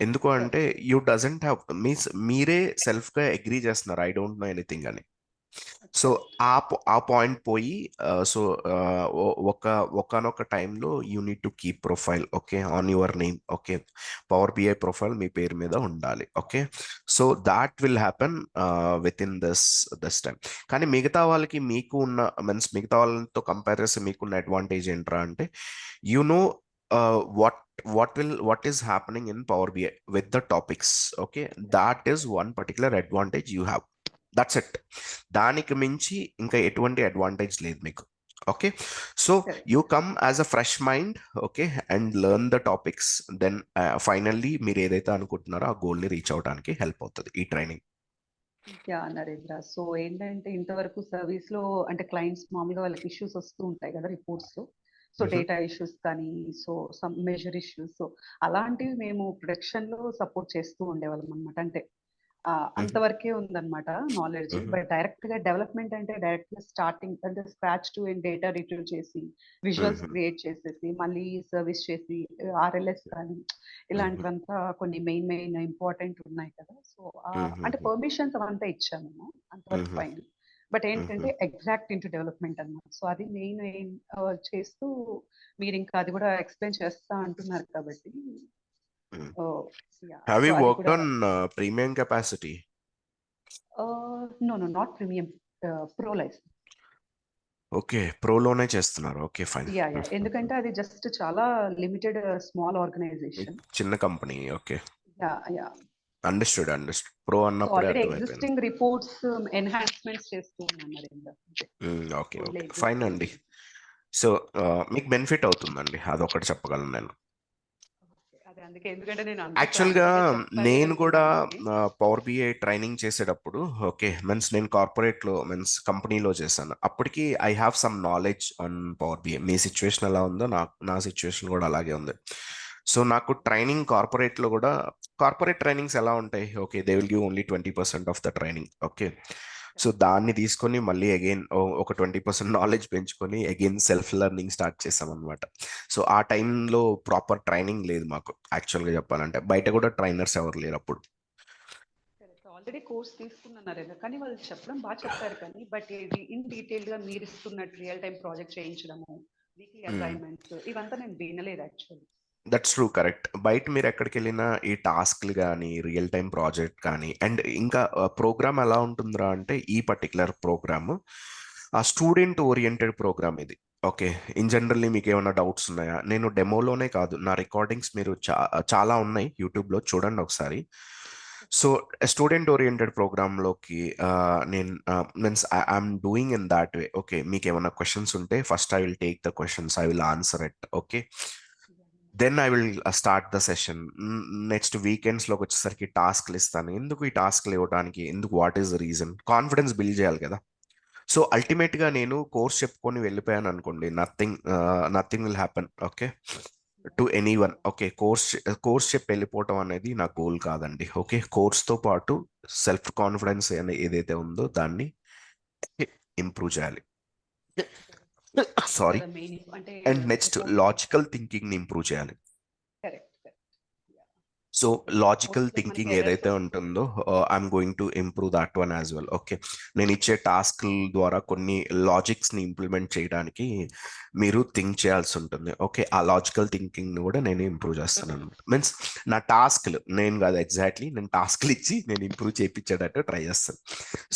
ఎందుకు అంటే యూ డజంట్ హ్యావ్ మీన్స్ మీరే సెల్ఫ్ గా అగ్రీ చేస్తున్నారు ఐ డోంట్ నో ఎనీథింగ్ అని. సో ఆ పాయింట్ పోయి, సో ఒకనొక టైంలో you need to keep profile, okay, on your name. Okay, power BI profile మీ పేరు మీద ఉండాలి. Okay, so that will happen within this time. కానీ మిగతా వాళ్ళకి మీకు ఉన్న మీన్స్ మిగతా వాళ్ళతో కంపేర్ చేస్తే మీకున్న అడ్వాంటేజ్ ఏంట్రా అంటే, you know what is happening in Power BI with the topics. Okay, that is one particular advantage you have. That's it. దానికి మించి ఇంకా ఎటువంటి అడ్వాంటేజ్ లేదు మీకు. Okay, so you come as a fresh mind, okay, and learn the topics, then finally మీరు ఏదైతే అనుకుంటున్నారో ఆ గోల్ని రీచ్ అవడానికి హెల్ప్ అవుతుంది ఈ ట్రైనింగ్. యా నరేంద్ర, సో ఏంటంటే ఇంతవరకు సర్వీస్ లో అంటే క్లయింట్స్ మామూలుగా వాళ్ళకి ఇష్యూస్ వస్తూ ఉంటాయి కదా రిపోర్ట్స్ లో, సో డేటా ఇష్యూస్ కానీ, so some measure issues, so అలాంటివి మేము ప్రొడక్షన్ లో సపోర్ట్ చేస్తూ ఉండేవాళ్ళం అనమాట. అంటే అంతవరకే ఉందన్నమాట నాలెడ్జ్. బట్ డైరెక్ట్ గా డెవలప్మెంట్ అంటే డైరెక్ట్ గా స్టార్టింగ్ అంటే స్క్రాచ్ టు డేటా రిట్రీవ్ చేసి, విజువల్స్ క్రియేట్ చేసేసి, మళ్ళీ సర్వీస్ చేసి, ఆర్ఎల్ఎస్ కానీ ఇలాంటివంతా కొన్ని మెయిన్ ఇంపార్టెంట్ ఉన్నాయి కదా. సో అంటే పర్మిషన్స్ అవంతా ఇచ్చాము అంతవరకు ఫైన్. బట్ ఏంటంటే ఎగ్జాక్ట్ ఇంటూ డెవలప్మెంట్ అన్నమాట. సో అది మెయిన్ చేస్తూ మీరు ఇంకా అది కూడా ఎక్స్ప్లెయిన్ చేస్తా అంటున్నారు కాబట్టి హ్యావ్ సో యూ అది వర్క్డ్ కూడా on premium capacity? No not premium, pro license. Okay, ప్రోలోనే చేస్తున్నారు. Okay, fine. యా ఎందుకంటే అది జస్ట్ చాలా లిమిటెడ్ స్మాల్ ఆర్గనైజేషన్. చిన్న company. Okay, yeah understood. Pro so అన్నప్పుడే ఆల్రెడీ అర్థమైపోయింది. ఎగ్జిస్టింగ్ రిపోర్ట్స్ ఎన్హాన్స్మెంట్స్ చేస్తూ ఉన్నాం Narendra. Okay Only okay, fine existing. అండి. సో మీకు బెనిఫిట్ అవుతుందండి, అదొకటి చెప్పగలను నేను. అదే అందుకే, ఎందుకంటే నేను యాక్చువల్గా నేను కూడా పవర్ బిఐ ట్రైనింగ్ చేసేటప్పుడు, ఓకే మీన్స్ నేను కార్పొరేట్లో మీన్స్ కంపెనీలో చేశాను. అప్పటికి I have some knowledge on power BI. మీ సిచ్యువేషన్ ఎలా ఉందో నా సిచ్యువేషన్ కూడా అలాగే ఉంది. సో నాకు ట్రైనింగ్ కార్పొరేట్లో కూడా, కార్పొరేట్ ట్రైనింగ్స్ ఎలా ఉంటాయి, okay they will give only 20% of the training. Okay, so దాన్ని తీసుకొని మళ్ళీ అగైన్ ఒక 20% నాలెడ్జ్ పెంచుకొని అగైన్ సెల్ఫ్ లెర్నింగ్ స్టార్ట్ చేసాం అనమాట. సో ఆ టైంలో ప్రాపర్ ట్రైనింగ్ లేదు మాకు, యాక్చువల్గా చెప్పాలంటే. బయట కూడా ట్రైనర్స్ ఎవరు లేరు అప్పుడు. ఆల్రెడీ కోర్స్ తీసుకున్నారు కానీ వాళ్ళు చెప్పడం బాగా చెప్తారు కానీ, బట్ ఇది ఇన్ డీటెయిల్ గా మీరు ఇస్తున్నట్టు రియల్ టైం ప్రాజెక్ట్ చేయించడము, వీక్లీ అసైన్మెంట్స్, ఇవంతా నేను వినలేదు యాక్చువల్లీ. That's true, correct. బయట మీరు ఎక్కడికి వెళ్ళినా ఈ టాస్క్లు కానీ రియల్ టైం ప్రాజెక్ట్ కానీ, అండ్ ఇంకా ప్రోగ్రామ్ ఎలా ఉంటుందిరా అంటే, ఈ పర్టికులర్ ప్రోగ్రామ్ ఆ స్టూడెంట్ ఓరియంటెడ్ ప్రోగ్రామ్ ఇది. ఓకే, ఇన్ జనరల్లీ మీకు ఏమైనా డౌట్స్ ఉన్నాయా? నేను డెమోలోనే కాదు, నా రికార్డింగ్స్ మీరు చాలా ఉన్నాయి యూట్యూబ్లో, చూడండి ఒకసారి. సో స్టూడెంట్ ఓరియంటెడ్ ప్రోగ్రామ్లోకి నేను means I'm doing in that way. Okay, మీకు ఏమైనా క్వశ్చన్స్ ఉంటే first I will take the questions, I will answer it. Okay, then I will start the session. Next వీకెండ్స్లోకి వచ్చేసరికి టాస్క్లు ఇస్తాను. ఎందుకు ఈ టాస్క్లు ఇవ్వడానికి, ఎందుకు, what is the reason? Confidence build చేయాలి కదా. సో అల్టిమేట్గా నేను కోర్స్ చెప్పుకొని వెళ్ళిపోయాను అనుకోండి, nothing will happen. Okay, to anyone. Okay, course చెప్పి వెళ్ళిపోవటం అనేది నా గోల్ కాదండి. ఓకే, కోర్స్తో పాటు సెల్ఫ్ కాన్ఫిడెన్స్ ఏదైతే ఉందో దాన్ని ఇంప్రూవ్ చేయాలి. Sorry. And next logical thinking ని ఇంప్రూవ్ చేయాలి. సో లాజికల్ థింకింగ్ ఏదైతే ఉంటుందో I'm going to improve that one as well. Okay, నేను ఇచ్చే టాస్క్ ద్వారా కొన్ని లాజిక్స్ ని ఇంప్లిమెంట్ చేయడానికి మీరు థింక్ చేయాల్సి ఉంటుంది. ఓకే, ఆ లాజికల్ థింకింగ్ ని కూడా నేను ఇంప్రూవ్ చేస్తాను అనమాట. మీన్స్ నా టాస్క్లు నేను కాదు, ఎగ్జాక్ట్లీ నేను టాస్క్లు ఇచ్చి నేను ఇంప్రూవ్ చేయించేటట్టు ట్రై చేస్తాను.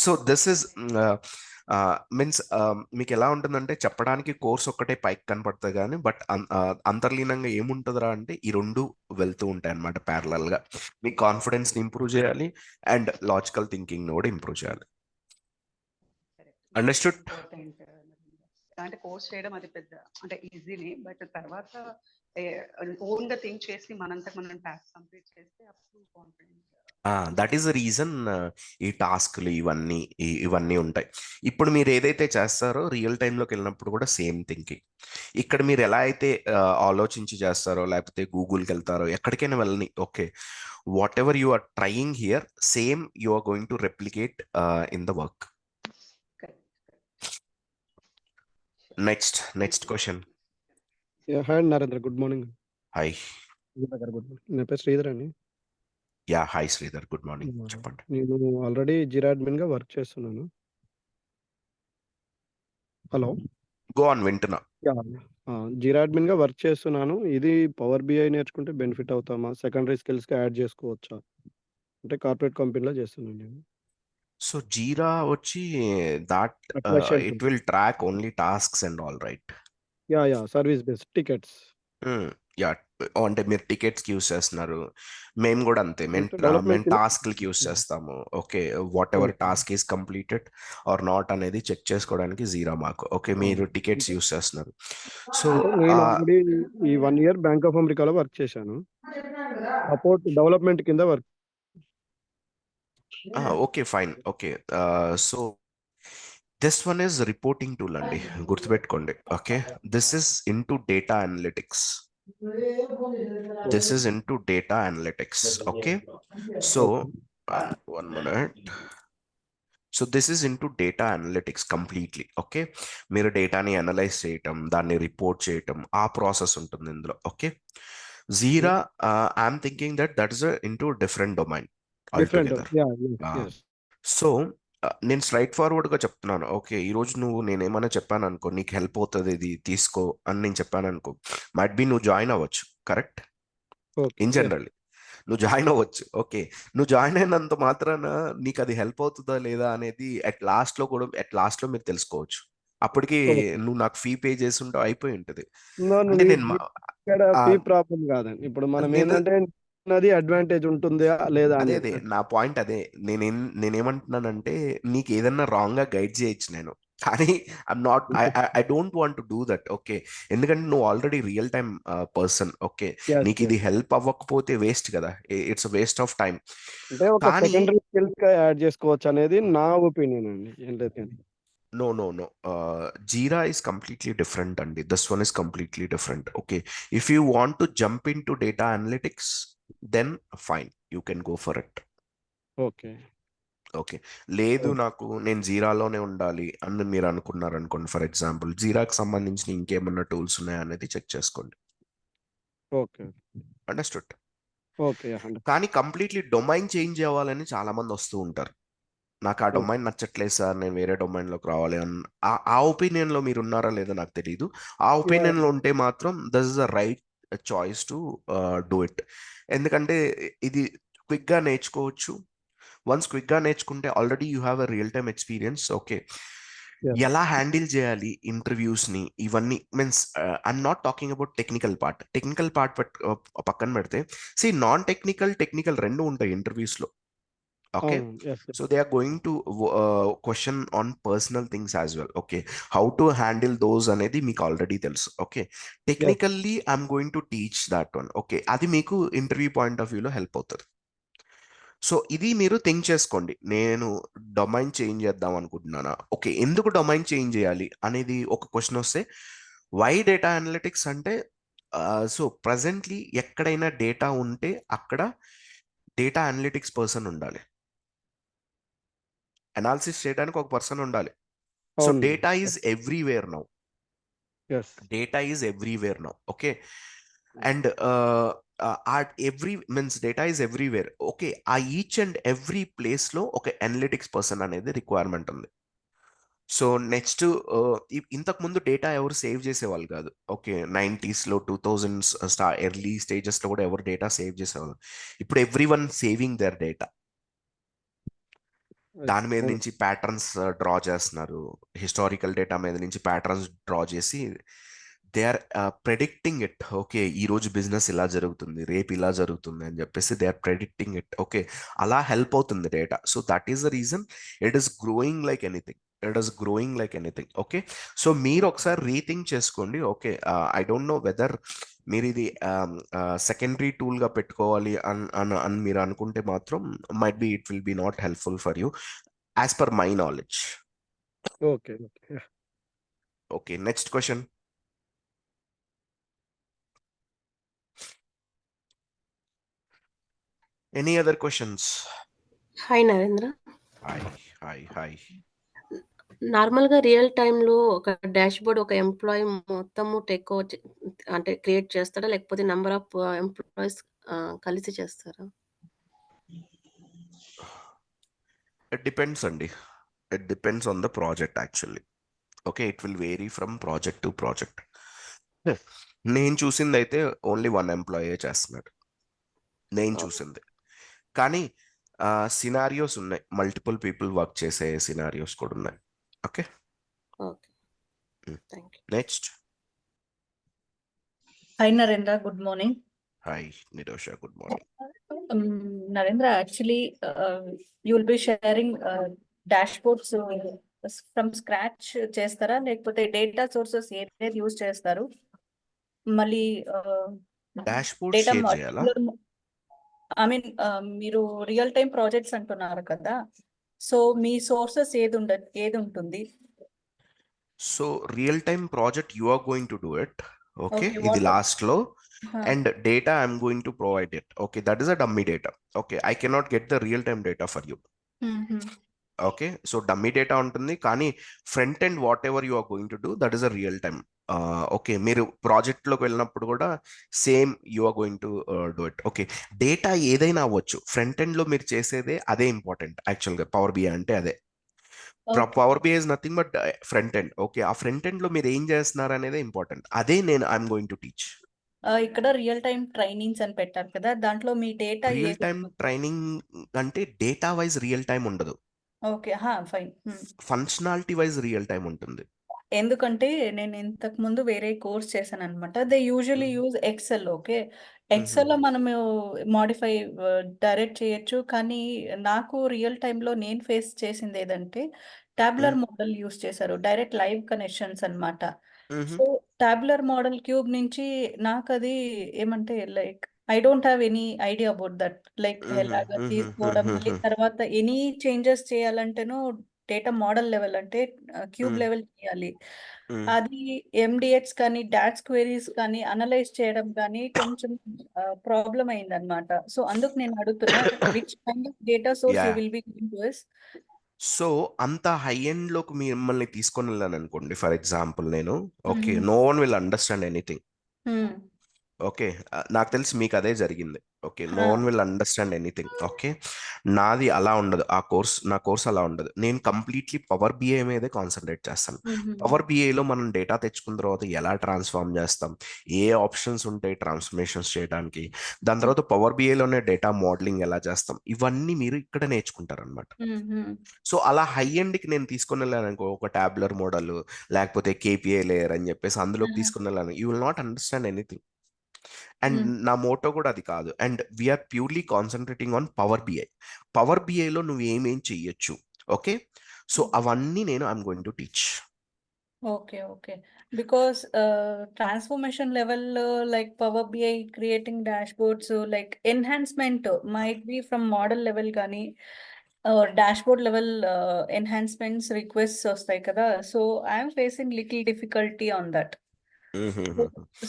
సో దిస్ ఇస్ మీన్స్ మీకు ఎలా ఉంటుందంటే, చెప్పడానికి కోర్స్ ఒక్కటే పైకి కనపడుతుంది కానీ, బట్ అంతర్లీనంగా ఏముంటుందిరా అంటే ఈ రెండు వెళ్తూ ఉంటాయి అనమాట ప్యారలల్గా. మీ కాన్ఫిడెన్స్ని ఇంప్రూవ్ చేయాలి అండ్ లాజికల్ థింకింగ్ని కూడా ఇంప్రూవ్ చేయాలి. అండర్స్టూడ్? అంటే కోర్స్ చేయడం అది పెద్ద అంటే ఈజీనే, బట్ తర్వాత ఓన్ గా థింక్ చేసి మనంతకు మనం టాస్క్ కంప్లీట్ చేస్తే అప్పుడు confidence. That is the reason ఈ టాస్క్లు ఇవన్నీ ఉంటాయి. ఇప్పుడు మీరు ఏదైతే చేస్తారో రియల్ టైంలోకి వెళ్ళినప్పుడు కూడా సేమ్ థింకింగ్. ఇక్కడ మీరు ఎలా అయితే ఆలోచించి చేస్తారో, లేకపోతే గూగుల్కి వెళ్తారో, ఎక్కడికైనా వెళ్ళని, okay whatever you are trying here, same you are going to replicate in the work. Next question. Hi Narendra, good morning. Hi. Good morning. నా పేరు శ్రీధర్ అండి. Yeah, hi Sridhar, good morning. చెప్పండి. నేను ఆల్రెడీ జిరా అడ్మిన్ గా work చేస్తున్నాను. Hello, go on, వింటున్నా. Jira admin గా work చేస్తున్నాను. ఇది పవర్ బిఐ నేర్చుకుంటే బెనిఫిట్ అవుతామా? సెకండరీ స్కిల్స్ గా యాడ్ చేసుకోవచ్చా? అంటే కార్పొరేట్ కంపెనీలో చేస్తున్నాను నేను. సో జీరా వచ్చి that it will track only tasks and all, right? Yeah service based tickets. Yeah, అంటే మీరు టికెట్స్కి యూస్ చేస్తున్నారు, మేము కూడా అంతే. మేము టాస్క్లకి యూస్ చేస్తాము. Okay, whatever task is completed or not అనేది చెక్ చేసుకోవడానికి జీరా మాకు. ఓకే, మీరు టికెట్స్ యూస్ చేస్తున్నారు. సో నేను ఆల్రెడీ ఈ 1 year బ్యాంక్ ఆఫ్ అమెరికాలో వర్క్ చేశాను, సపోర్ట్ డెవలప్మెంట్ కింద work. Okay, fine. Okay, so this one is reporting tool అండి, గుర్తుపెట్టుకోండి. Okay, this is into data analytics. Okay, so 1 minute. So this is into data analytics completely. Okay, మీరు డేటాని analyse చేయటం, దాన్ని report చేయటం, ఆ process ఉంటుంది ఇందులో. Okay, jeera I'm thinking that is into different domain altogether. So నేను straight ఫార్వర్డ్గా చెప్తున్నాను. ఓకే, ఈరోజు నేనేమైనా చెప్పాను అనుకో, నీకు హెల్ప్ అవుతుంది ఇది తీసుకో అని నేను చెప్పాను అనుకో, మైట్ బి నువ్వు జాయిన్ అవ్వచ్చు, కరెక్ట్? ఇన్ జనరల్లీ నువ్వు జాయిన్ అవ్వచ్చు. ఓకే, నువ్వు జాయిన్ అయినంత మాత్రాన నీకు అది హెల్ప్ అవుతుందా లేదా అనేది అట్ లాస్ట్ లో మీరు తెలుసుకోవచ్చు. అప్పటికి నువ్వు నాకు ఫీ పే చేసి ఉంటావు, అయిపోయి ఉంటుంది. అంటే నేను ఇక్కడ ఫీ ప్రాబ్లం కాదండి. ఇప్పుడు మనం ఏంటంటే అది అడ్వాంటేజ్ ఉంటుందా లేదా అదే అనేది. నా పాయింట్ అదే. నేనేమంటున్నానంటే నీకు ఏదన్నా రాంగ్ గా గైడ్ చేయొచ్చు నేను, కానీ I don't want to do that. Okay, ఎందుకంటే నువ్వు already real time person. Okay, Yes, నీకు ఇది హెల్ప్ అవ్వకపోతే వేస్ట్ కదా, ఇట్స్ వేస్ట్ ఆఫ్ టైం. అంటే ఒక కానీ సెకండరీ స్కిల్స్ గా యాడ్ చేసుకోవచ్చు అనేది నా ఒపీనియన్ అండి. ఏంటంటే no. Jira is completely different, and this one is completely different. Okay, if you want to jump into data analytics, then fine, you can go for it. Okay okay, లేదు నాకు నేను జీరాలోనే ఉండాలి అని మీరు అనుకున్నారు అనుకోండి, ఫర్ ఎగ్జాంపుల్ జీరాకి సంబంధించిన ఇంకేమన్నా టూల్స్ ఉన్నాయా అనేది చెక్ చేసుకోండి. Okay understood. ఓకే కానీ కంప్లీట్లీ డొమైన్ చేంజ్ అవ్వాలని చాలా మంది వస్తూ ఉంటారు. నాకు ఆ డొమైన్ నచ్చట్లేదు సార్, నేను వేరే డొమైన్లోకి రావాలి ఆ ఒపీనియన్లో మీరు ఉన్నారా లేదా నాకు తెలియదు. ఆ ఒపీనియన్లో ఉంటే మాత్రం this is the right choice to do it. ఎందుకంటే ఇది క్విక్గా నేర్చుకోవచ్చు. వన్స్ క్విక్గా నేర్చుకుంటే already you have a real time experience. Okay, ఎలా హ్యాండిల్ చేయాలి ఇంటర్వ్యూస్ని, ఇవన్నీ means I'm not talking about technical part పక్కన పెడితే, నాన్ టెక్నికల్ రెండు ఉంటాయి ఇంటర్వ్యూస్లో. Okay, so they are going to question on personal things as well. Okay, how to handle those అనేది మీకు already తెలుసు. Okay, technically I'm going to teach that one. Okay, అది మీకు interview point of వ్యూలో help అవుతుంది. So ఇది మీరు think చేసుకోండి, నేను డొమైన్ చేంజ్ చేద్దాం అనుకుంటున్నానా, ఓకే ఎందుకు డొమైన్ చేంజ్ చేయాలి అనేది ఒక క్వశ్చన్ వస్తే, వై డేటా అనలిటిక్స్ అంటే సో ప్రజెంట్లీ ఎక్కడైనా డేటా ఉంటే అక్కడ డేటా అనలిటిక్స్ పర్సన్ ఉండాలి, అనాలిసిస్ చేయడానికి ఒక పర్సన్ ఉండాలి. So data is everywhere now. Data is everywhere now. Okay, and every means data is everywhere. Okay, ఆ ఈచ్ అండ్ ఎవ్రీ ప్లేస్లో ఒక అనలిటిక్స్ పర్సన్ అనేది రిక్వైర్మెంట్ ఉంది. సో నెక్స్ట్ ఇంతకు ముందు డేటా ఎవరు సేవ్ చేసేవాళ్ళు కాదు. ఓకే, 90s 2000s ఎర్లీ స్టేజెస్లో కూడా ఎవరు డేటా సేవ్ చేసేవాళ్ళు. ఇప్పుడు everyone saving their data. దాని మీద నుంచి ప్యాటర్న్స్ డ్రా చేస్తున్నారు, హిస్టారికల్ డేటా మీద నుంచి ప్యాటర్న్స్ డ్రా చేసి they are predicting it. Okay, ఈరోజు బిజినెస్ ఇలా జరుగుతుంది, రేపు ఇలా జరుగుతుంది అని చెప్పేసి they are predicting it. Okay, అలా హెల్ప్ అవుతుంది data. So that is the reason it is growing like anything. Okay, so మీరు ఒకసారి రీథింక్ చేసుకోండి. Okay, I don't know whether మీరు ఇది సెకండరీ టూల్గా పెట్టుకోవాలి అని మీరు అనుకుంటే మాత్రం might be it will be not helpful for you as per my knowledge. Okay, next question. Any other questions? Hi Narendra. Hi. నార్మల్గా రియల్ టైంలో ఒక డాష్ బోర్డ్ ఒక ఎంప్లాయీ మొత్తము టేక్ ఓవర్ అంటే క్రియేట్ చేస్తాడా, లేకపోతే నెంబర్ ఆఫ్ ఎంప్లాయీస్ కలిసి చేస్తారా? ఇట్ డిపెండ్స్ అండి. It depends on the project actually. Okay, it will vary from project to project. నేను చూసింది అయితే ఓన్లీ 1 ఎంప్లాయీ చేస్తున్నాడు నేను చూసింది. కానీ సినారియోస్ ఉన్నాయి, మల్టిపుల్ పీపుల్ వర్క్ చేసే సినారియోస్ కూడా ఉన్నాయి. Okay, next. Hi Narendra, good morning. Hi Nirosha, good morning. Narendra, actually, you will be sharing dashboards from scratch చేస్తారా, లేకపోతే డేటా సోర్సెస్ ఏదైతే యూజ్ చేస్తారు, మళ్ళీ డాష్బోర్డ్ డేటా షేర్ చేయాలా? ఐ మీన్ మీరు రియల్ టైం ప్రాజెక్ట్స్ అంటున్నారు కదా, సో మీ సోర్సెస్ ఏది ఉంటుంది? So real time project you are going to do it. Okay, ఇది లాస్ట్ లో, and data I'm going to provide it. Okay, that is a dummy data. Okay, I cannot get the real time data for you. Okay, so dummy data ఉంటుంది, కానీ front end whatever you are going to do that is a real time. Okay, మీరు ప్రాజెక్ట్లోకి వెళ్ళినప్పుడు కూడా same you are going to do it. Okay, data ఏదైనా అవ్వచ్చు, front ఎండ్లో మీరు చేసేదే అదే ఇంపార్టెంట్ యాక్చువల్గా. పవర్ బిఐ అంటే అదే. Power BI is nothing but front end. Okay, ఆ ఫ్రంట్ ఎండ్ లో మీరు ఏం చేస్తున్నారు అనేది ఇంపార్టెంట్. అదే నేను ఐఎమ్ గోయింగ్ టు టీచ్. ఇక్కడ రియల్ టైమ్ ట్రైనింగ్స్ అని పెట్టారు కదా, దాంట్లో మీ డేటా రియల్ ఏది టైమ్ ట్రైనింగ్ అంటే డేటా వైజ్ రియల్ టైం ఉండదు, okay fine. Functionality wise real time ఉంటుంది. ఎందుకంటే నేను ఇంతకు ముందు వేరే కోర్స్ చేశాను అనమాట. They usually use excel. Okay, ఎక్సెల్లో మనము మాడిఫై డైరెక్ట్ చేయొచ్చు. కానీ నాకు రియల్ టైంలో నేను ఫేస్ చేసింది ఏదంటే టాబ్యులర్ మోడల్ యూజ్ చేశారు, డైరెక్ట్ లైవ్ కనెక్షన్స్ అన్నమాట. సో టాబ్యులర్ మోడల్ క్యూబ్ నుంచి నాకు అది ఏమంటే like I don't have any idea about that. Like ఎలాగా తీసుకోవడం, మళ్ళీ తర్వాత ఎనీ చేంజెస్ చేయాలంటేనో డేటా మోడల్ లెవెల్ అంటే క్యూబ్ లెవెల్ చేయాలి. అది ఎండిఎక్స్ కానీ డాట్స్ క్వెరీస్ కానీ అనలైజ్ చేయడం కానీ కొంచెం ప్రాబ్లం అయిందన్నమాట. సో అందుకు నేను అడుగుతున్నా, which kind of data source you Yeah. Will be giving to us? So అంత హై ఎండ్ లోకి మిమ్మల్ని తీసుకొని వెళ్ళాను అనుకోండి, ఫర్ ఎగ్జాంపుల్ నేను, okay, Mhm. No one will understand anything. Hmm. Okay, నాకు తెలిసి మీకు అదే జరిగింది. Okay, no Ah. One will understand anything. Okay, నాది అలా ఉండదు, నా కోర్స్ అలా ఉండదు. నేను కంప్లీట్లీ పవర్ బిఐ మీదే కాన్సన్ట్రేట్ చేస్తాను. Mhm. పవర్ బిఐలో మనం డేటా తెచ్చుకున్న తర్వాత ఎలా ట్రాన్స్ఫార్మ్ చేస్తాం, ఏ ఆప్షన్స్ ఉంటాయి ట్రాన్స్ఫర్మేషన్స్ చేయడానికి, దాని తర్వాత పవర్ బిఐలోనే డేటా మోడలింగ్ ఎలా చేస్తాం, ఇవన్నీ మీరు ఇక్కడ నేర్చుకుంటారు అనమాట. Mhm. సో అలా హై ఎండ్కి నేను తీసుకుని వెళ్ళాను అనుకో, ఒక టాబ్లర్ మోడల్ లేకపోతే కేపీఐ లేయర్ అని చెప్పేసి అందులోకి Ah. తీసుకుని వెళ్ళాను, you will not understand anything. And Hmm. నా మోటో కూడా అది కాదు. And we're purely concentrating on power BI. Power బిఐలో నువ్వు ఏమేం చెయ్యొచ్చు, ఓకే, సో అవన్నీ నేను I'm going to teach. Okay. Because transformation level, like Power BI creating dashboards, like enhancement might be from model level కానీ dashboard level enhancements requests వస్తాయి కదా. So I am facing little difficulty on that.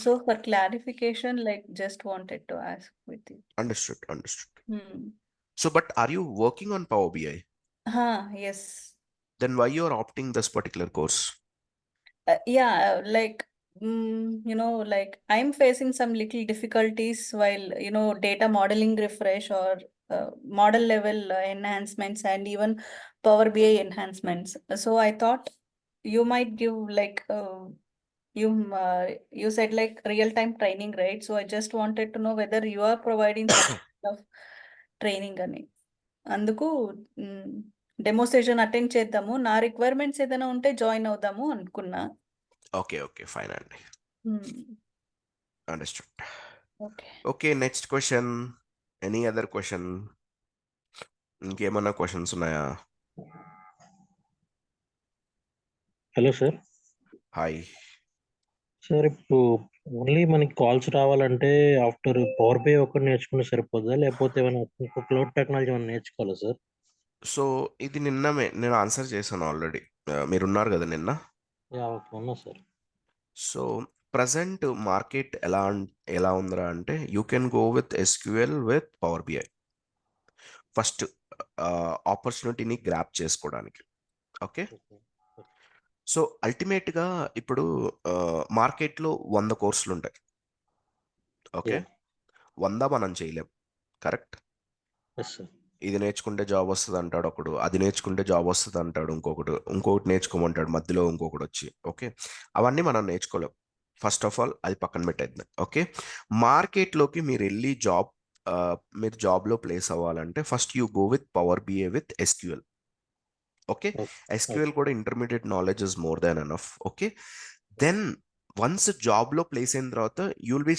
So for clarification, like just wanted to ask with you. Understood. Hmm. So but are you working on power BI? Yes. Then why you are opting this particular course? Like like I'm facing some little difficulties while data modeling refresh or model level enhancements and even Power BI enhancements. So I thought you might give like you said like real time training, right? So I just wanted to know whether you are providing such kind of training అని. అందుకు demonstration attend చేద్దాము, నా requirements ఏదైనా ఉంటే join అవుదాము అనుకున్నా. Okay fine అండి, understood. Okay, next question. Any other question? ఇంకేమన్నా క్వశ్చన్స్ ఉన్నాయా? Hello sir. హాయ్ సార్, ఇప్పుడు ఓన్లీ మనకి కాల్స్ రావాలంటే ఆఫ్టర్ పవర్ బై ఒకటి నేర్చుకుంటే సరిపోతుందా, లేకపోతే ఏమైనా క్లౌడ్ టెక్నాలజీ ఏమైనా నేర్చుకోవాలా సార్? సో ఇది నేను ఆన్సర్ చేశాను ఆల్రెడీ, మీరున్నారు కదా నిన్న. ఓకే, ఉన్నా సార్. సో ప్రజెంట్ మార్కెట్ ఎలా ఉందిరా అంటే, you can go with SQL with power BI first ఆపర్చునిటీని గ్రాప్ చేసుకోవడానికి. ఓకే, సో అల్టిమేట్గా ఇప్పుడు మార్కెట్లో 100 కోర్సులు ఉంటాయి. ఓకే, 100 మనం చేయలేం, కరెక్ట్? ఇది నేర్చుకుంటే జాబ్ వస్తుంది అంటాడు ఒకడు, అది నేర్చుకుంటే జాబ్ వస్తుంది అంటాడు ఇంకొకటి నేర్చుకోమంటాడు మధ్యలో ఇంకొకటి వచ్చి. ఓకే, అవన్నీ మనం నేర్చుకోలేం. ఫస్ట్ ఆఫ్ ఆల్ అది పక్కన పెట్టేద్దాం. ఓకే, మార్కెట్లోకి మీరు వెళ్ళి మీరు జాబ్లో ప్లేస్ అవ్వాలంటే first you go with power BI with SQL. Okay, SQL కూడా intermediate knowledge is more than enough. Okay, then once జాబ్లో ప్లేస్ అయిన తర్వాత you will be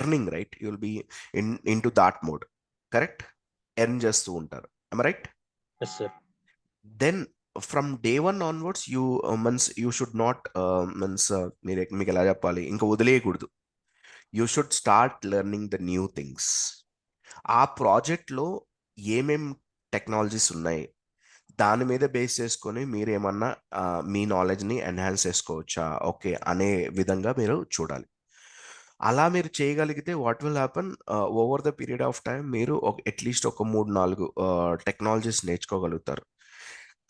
earning, right? You will be in to that mode, correct? Earn చేస్తూ ఉంటారు, రైట్? Then from day 1 onwards you should not మీకు ఎలా చెప్పాలి, ఇంకా వదిలేయకూడదు. You should start learning the new things. ఆ ప్రాజెక్ట్లో ఏమేం టెక్నాలజీస్ ఉన్నాయి దాని మీద బేస్ చేసుకొని మీరు ఏమన్నా మీ నాలెడ్జ్ని ఎన్హాన్స్ చేసుకోవచ్చా, ఓకే, అనే విధంగా మీరు చూడాలి. అలా మీరు చేయగలిగితే what will happen, over the period of time మీరు అట్లీస్ట్ ఒక 3-4 టెక్నాలజీస్ నేర్చుకోగలుగుతారు.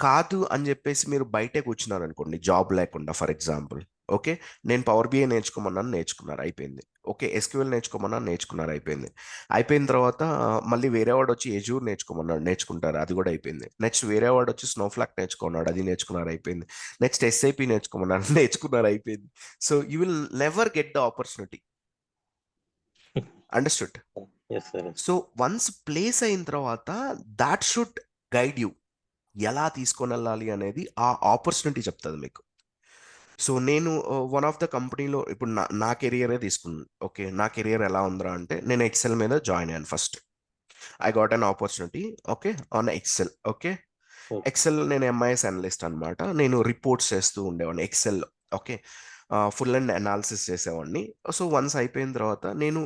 కాదు అని చెప్పేసి మీరు బయటే కూర్చున్నారు అనుకోండి జాబ్ లేకుండా, ఫర్ ఎగ్జాంపుల్, ఓకే, నేను పవర్ బిఐ నేర్చుకున్నారు, అయిపోయింది. ఓకే, ఎస్క్యూఎల్ నేర్చుకున్నారు, అయిపోయిన తర్వాత మళ్ళీ వేరే వాడు వచ్చి ఎజూర్ నేర్చుకుంటారు, అది కూడా అయిపోయింది. నెక్స్ట్ వేరే వాడు వచ్చి స్నోఫ్లాక్ నేర్చుకున్నాడు, అది నేర్చుకున్నారు, అయిపోయింది. నెక్స్ట్ ఎస్ఐపి నేర్చుకున్నారు, అయిపోయింది. So you will never get the opportunity. Understood? Yes sir. So once place అయిన తర్వాత దాట్ షుడ్ గైడ్ యూ, ఎలా తీసుకొని వెళ్ళాలి అనేది ఆ ఆపర్చునిటీ చెప్తుంది మీకు. సో నేను వన్ ఆఫ్ ద కంపెనీలో ఇప్పుడు నా కెరియరే తీసుకున్నాను. ఓకే, నా కెరియర్ ఎలా ఉందిరా అంటే, నేను ఎక్సెల్ మీద జాయిన్ అయ్యాను first. I got an opportunity, okay, on Excel. Okay, Excel నేను ఎంఐఎస్ అనలిస్ట్ అనమాట. నేను రిపోర్ట్స్ చేస్తూ ఉండేవాడిని ఎక్సెల్లో. ఓకే, ఫుల్ అండ్ అనాలిసిస్ చేసేవాడిని. సో వన్స్ అయిపోయిన తర్వాత నేను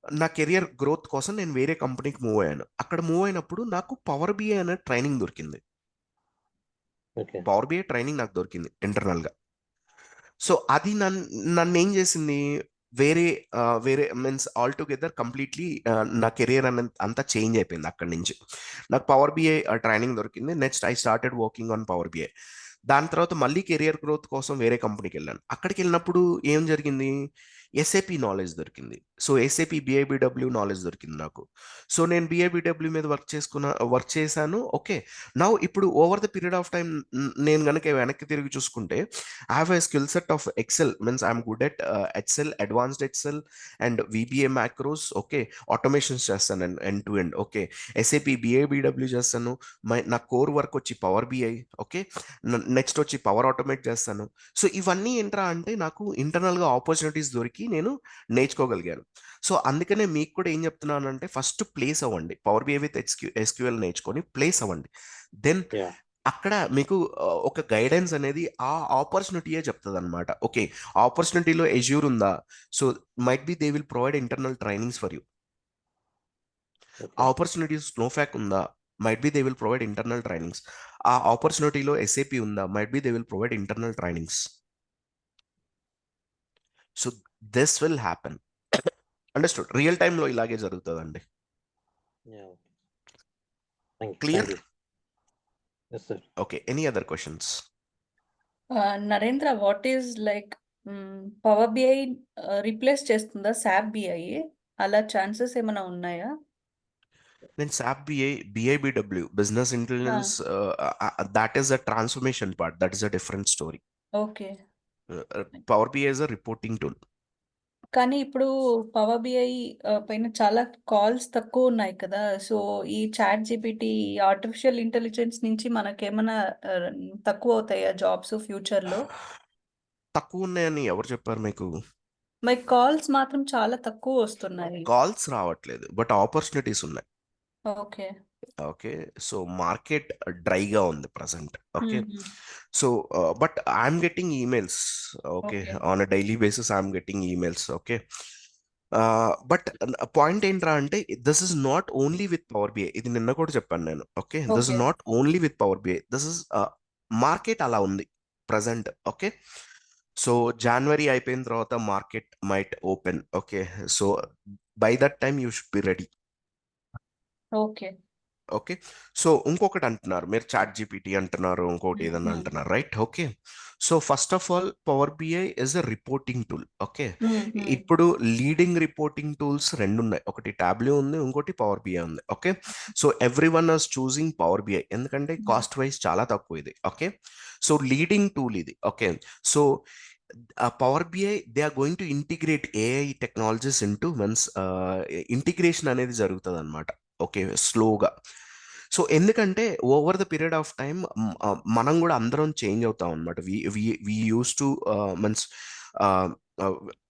నా కెరియర్ గ్రోత్ కోసం నేను వేరే కంపెనీకి మూవ్ అయ్యాను. అక్కడ మూవ్ అయినప్పుడు నాకు పవర్ బిఐ అనే ట్రైనింగ్ దొరికింది. ఓకే. పవర్ బిఐ ట్రైనింగ్ నాకు దొరికింది ఇంటర్నల్గా. సో అది నన్ను ఏం చేసింది, వేరే వేరే మీన్స్ ఆల్ టుగెదర్ కంప్లీట్లీ నా కెరియర్ అంతా చేంజ్ అయిపోయింది అక్కడి నుంచి. నాకు పవర్ బిఐ ట్రైనింగ్ దొరికింది. Next I started working on power BI. దాని తర్వాత మళ్ళీ కెరియర్ గ్రోత్ కోసం వేరే కంపెనీకి వెళ్ళాను. అక్కడికి వెళ్ళినప్పుడు ఏం జరిగింది, ఎస్ఏపి నాలెడ్జ్ దొరికింది. సో ఎస్ఏపి బిఐబిడబ్ల్యూ నాలెడ్జ్ దొరికింది నాకు. సో నేను బిఐబిడబ్ల్యూ మీద వర్క్ చేశాను. ఓకే, నౌ ఇప్పుడు over the period of time నేను కనుక వెనక్కి తిరిగి చూసుకుంటే, I have a skill set of excel, means I'm good at excel, advanced excel and VBA macros. Okay, automations చేస్తాను end to end. Okay, SAP BIBW చేస్తాను. నా core work వచ్చి power BI. Okay, next వచ్చి power automate చేస్తాను. So ఇవన్నీ ఏంట్రా అంటే, నాకు ఇంటర్నల్గా ఆపర్చునిటీస్ దొరికి నేను నేర్చుకోగలిగాను. సో అందుకనే మీకు కూడా ఏం చెప్తున్నానంటే, ఫస్ట్ ప్లేస్ అవ్వండి. పవర్ బిఐ విత్ ఎస్క్యూఎల్ నేర్చుకొని ప్లేస్ అవ్వండి. Then yeah. అక్కడ మీకు ఒక గైడెన్స్ అనేది ఆ ఆపర్చునిటీయే చెప్తుంది అనమాట. ఓకే, ఆపర్చునిటీలో ఎజ్యూర్ ఉందా, so might be they will provide internal trainings for you. Okay. ఆ ఆపర్చునిటీ స్నోఫాక్ ఉందా, might be they will provide internal trainings. ఆ ఆపర్చునిటీలో ఎస్ఏపి ఉందా, might be they will provide internal trainings. So this will happen. Understood? Real టైంలో ఇలాగే జరుగుతుందండి. Yeah. Thank clear? You. Yes sir. Okay, any other questions? Narendra, what is like power BI replace చేస్తుందా SAP BI? అలా chances ఏమైనా ఉన్నాయా? Then SAP BIBW, Business Intelligence, that is a transformation part. That is a different story. Okay. Power BI is a reporting tool. కానీ ఇప్పుడు power BI పైన చాలా calls తక్కువ ఉన్నాయి కదా. సో ఈ చాట్ జీపీటీ, ఆర్టిఫిషియల్ ఇంటెలిజెన్స్ నుంచి మనకేమైనా తక్కువ అవుతాయా జాబ్స్ ఫ్యూచర్లో? తక్కువ ఉన్నాయని ఎవరు చెప్పారు మీకు? మరి కాల్స్ మాత్రం చాలా తక్కువ వస్తున్నాయి. కాల్స్ రావట్లేదు, బట్ ఆపర్చునిటీస్ ఉన్నాయి. ఓకే. ఓకే, సో మార్కెట్ డ్రైగా ఉంది present. Okay, hmm. So but I'm getting emails. Okay, okay. On a daily basis I'm getting emails. Okay, but point ఏంట్రా అంటే, this is not only with power BI. ఇది నిన్న కూడా చెప్పాను నేను. Okay, this is okay. Not only with power BI. This is market అలా ఉంది present. Okay, so జనవరి అయిపోయిన తర్వాత market might open. Okay, so by that time you should be ready. Okay. Okay, so ఇంకొకటి అంటున్నారు మీరు, చాట్ జీపీటీ అంటున్నారు, ఇంకోటి ఏదన్నా అంటున్నారు, right? Okay, so first of all power BI is a reporting tool. Okay, ఇప్పుడు లీడింగ్ రిపోర్టింగ్ టూల్స్ రెండు ఉన్నాయి. ఒకటి టాబ్లూ ఉంది, ఇంకోటి పవర్ బిఐ ఉంది. Okay, so everyone is choosing power BI, ఎందుకంటే కాస్ట్ వైజ్ చాలా తక్కువ ఇది. ఓకే, సో లీడింగ్ టూల్ ఇది. Okay, so power BI they are going to integrate AI technologies into once, ఇంటిగ్రేషన్ అనేది జరుగుతుంది అనమాట. ఓకే, స్లోగా. సో ఎందుకంటే over the period of time మనం కూడా అందరం చేంజ్ అవుతాం అనమాట. We use to means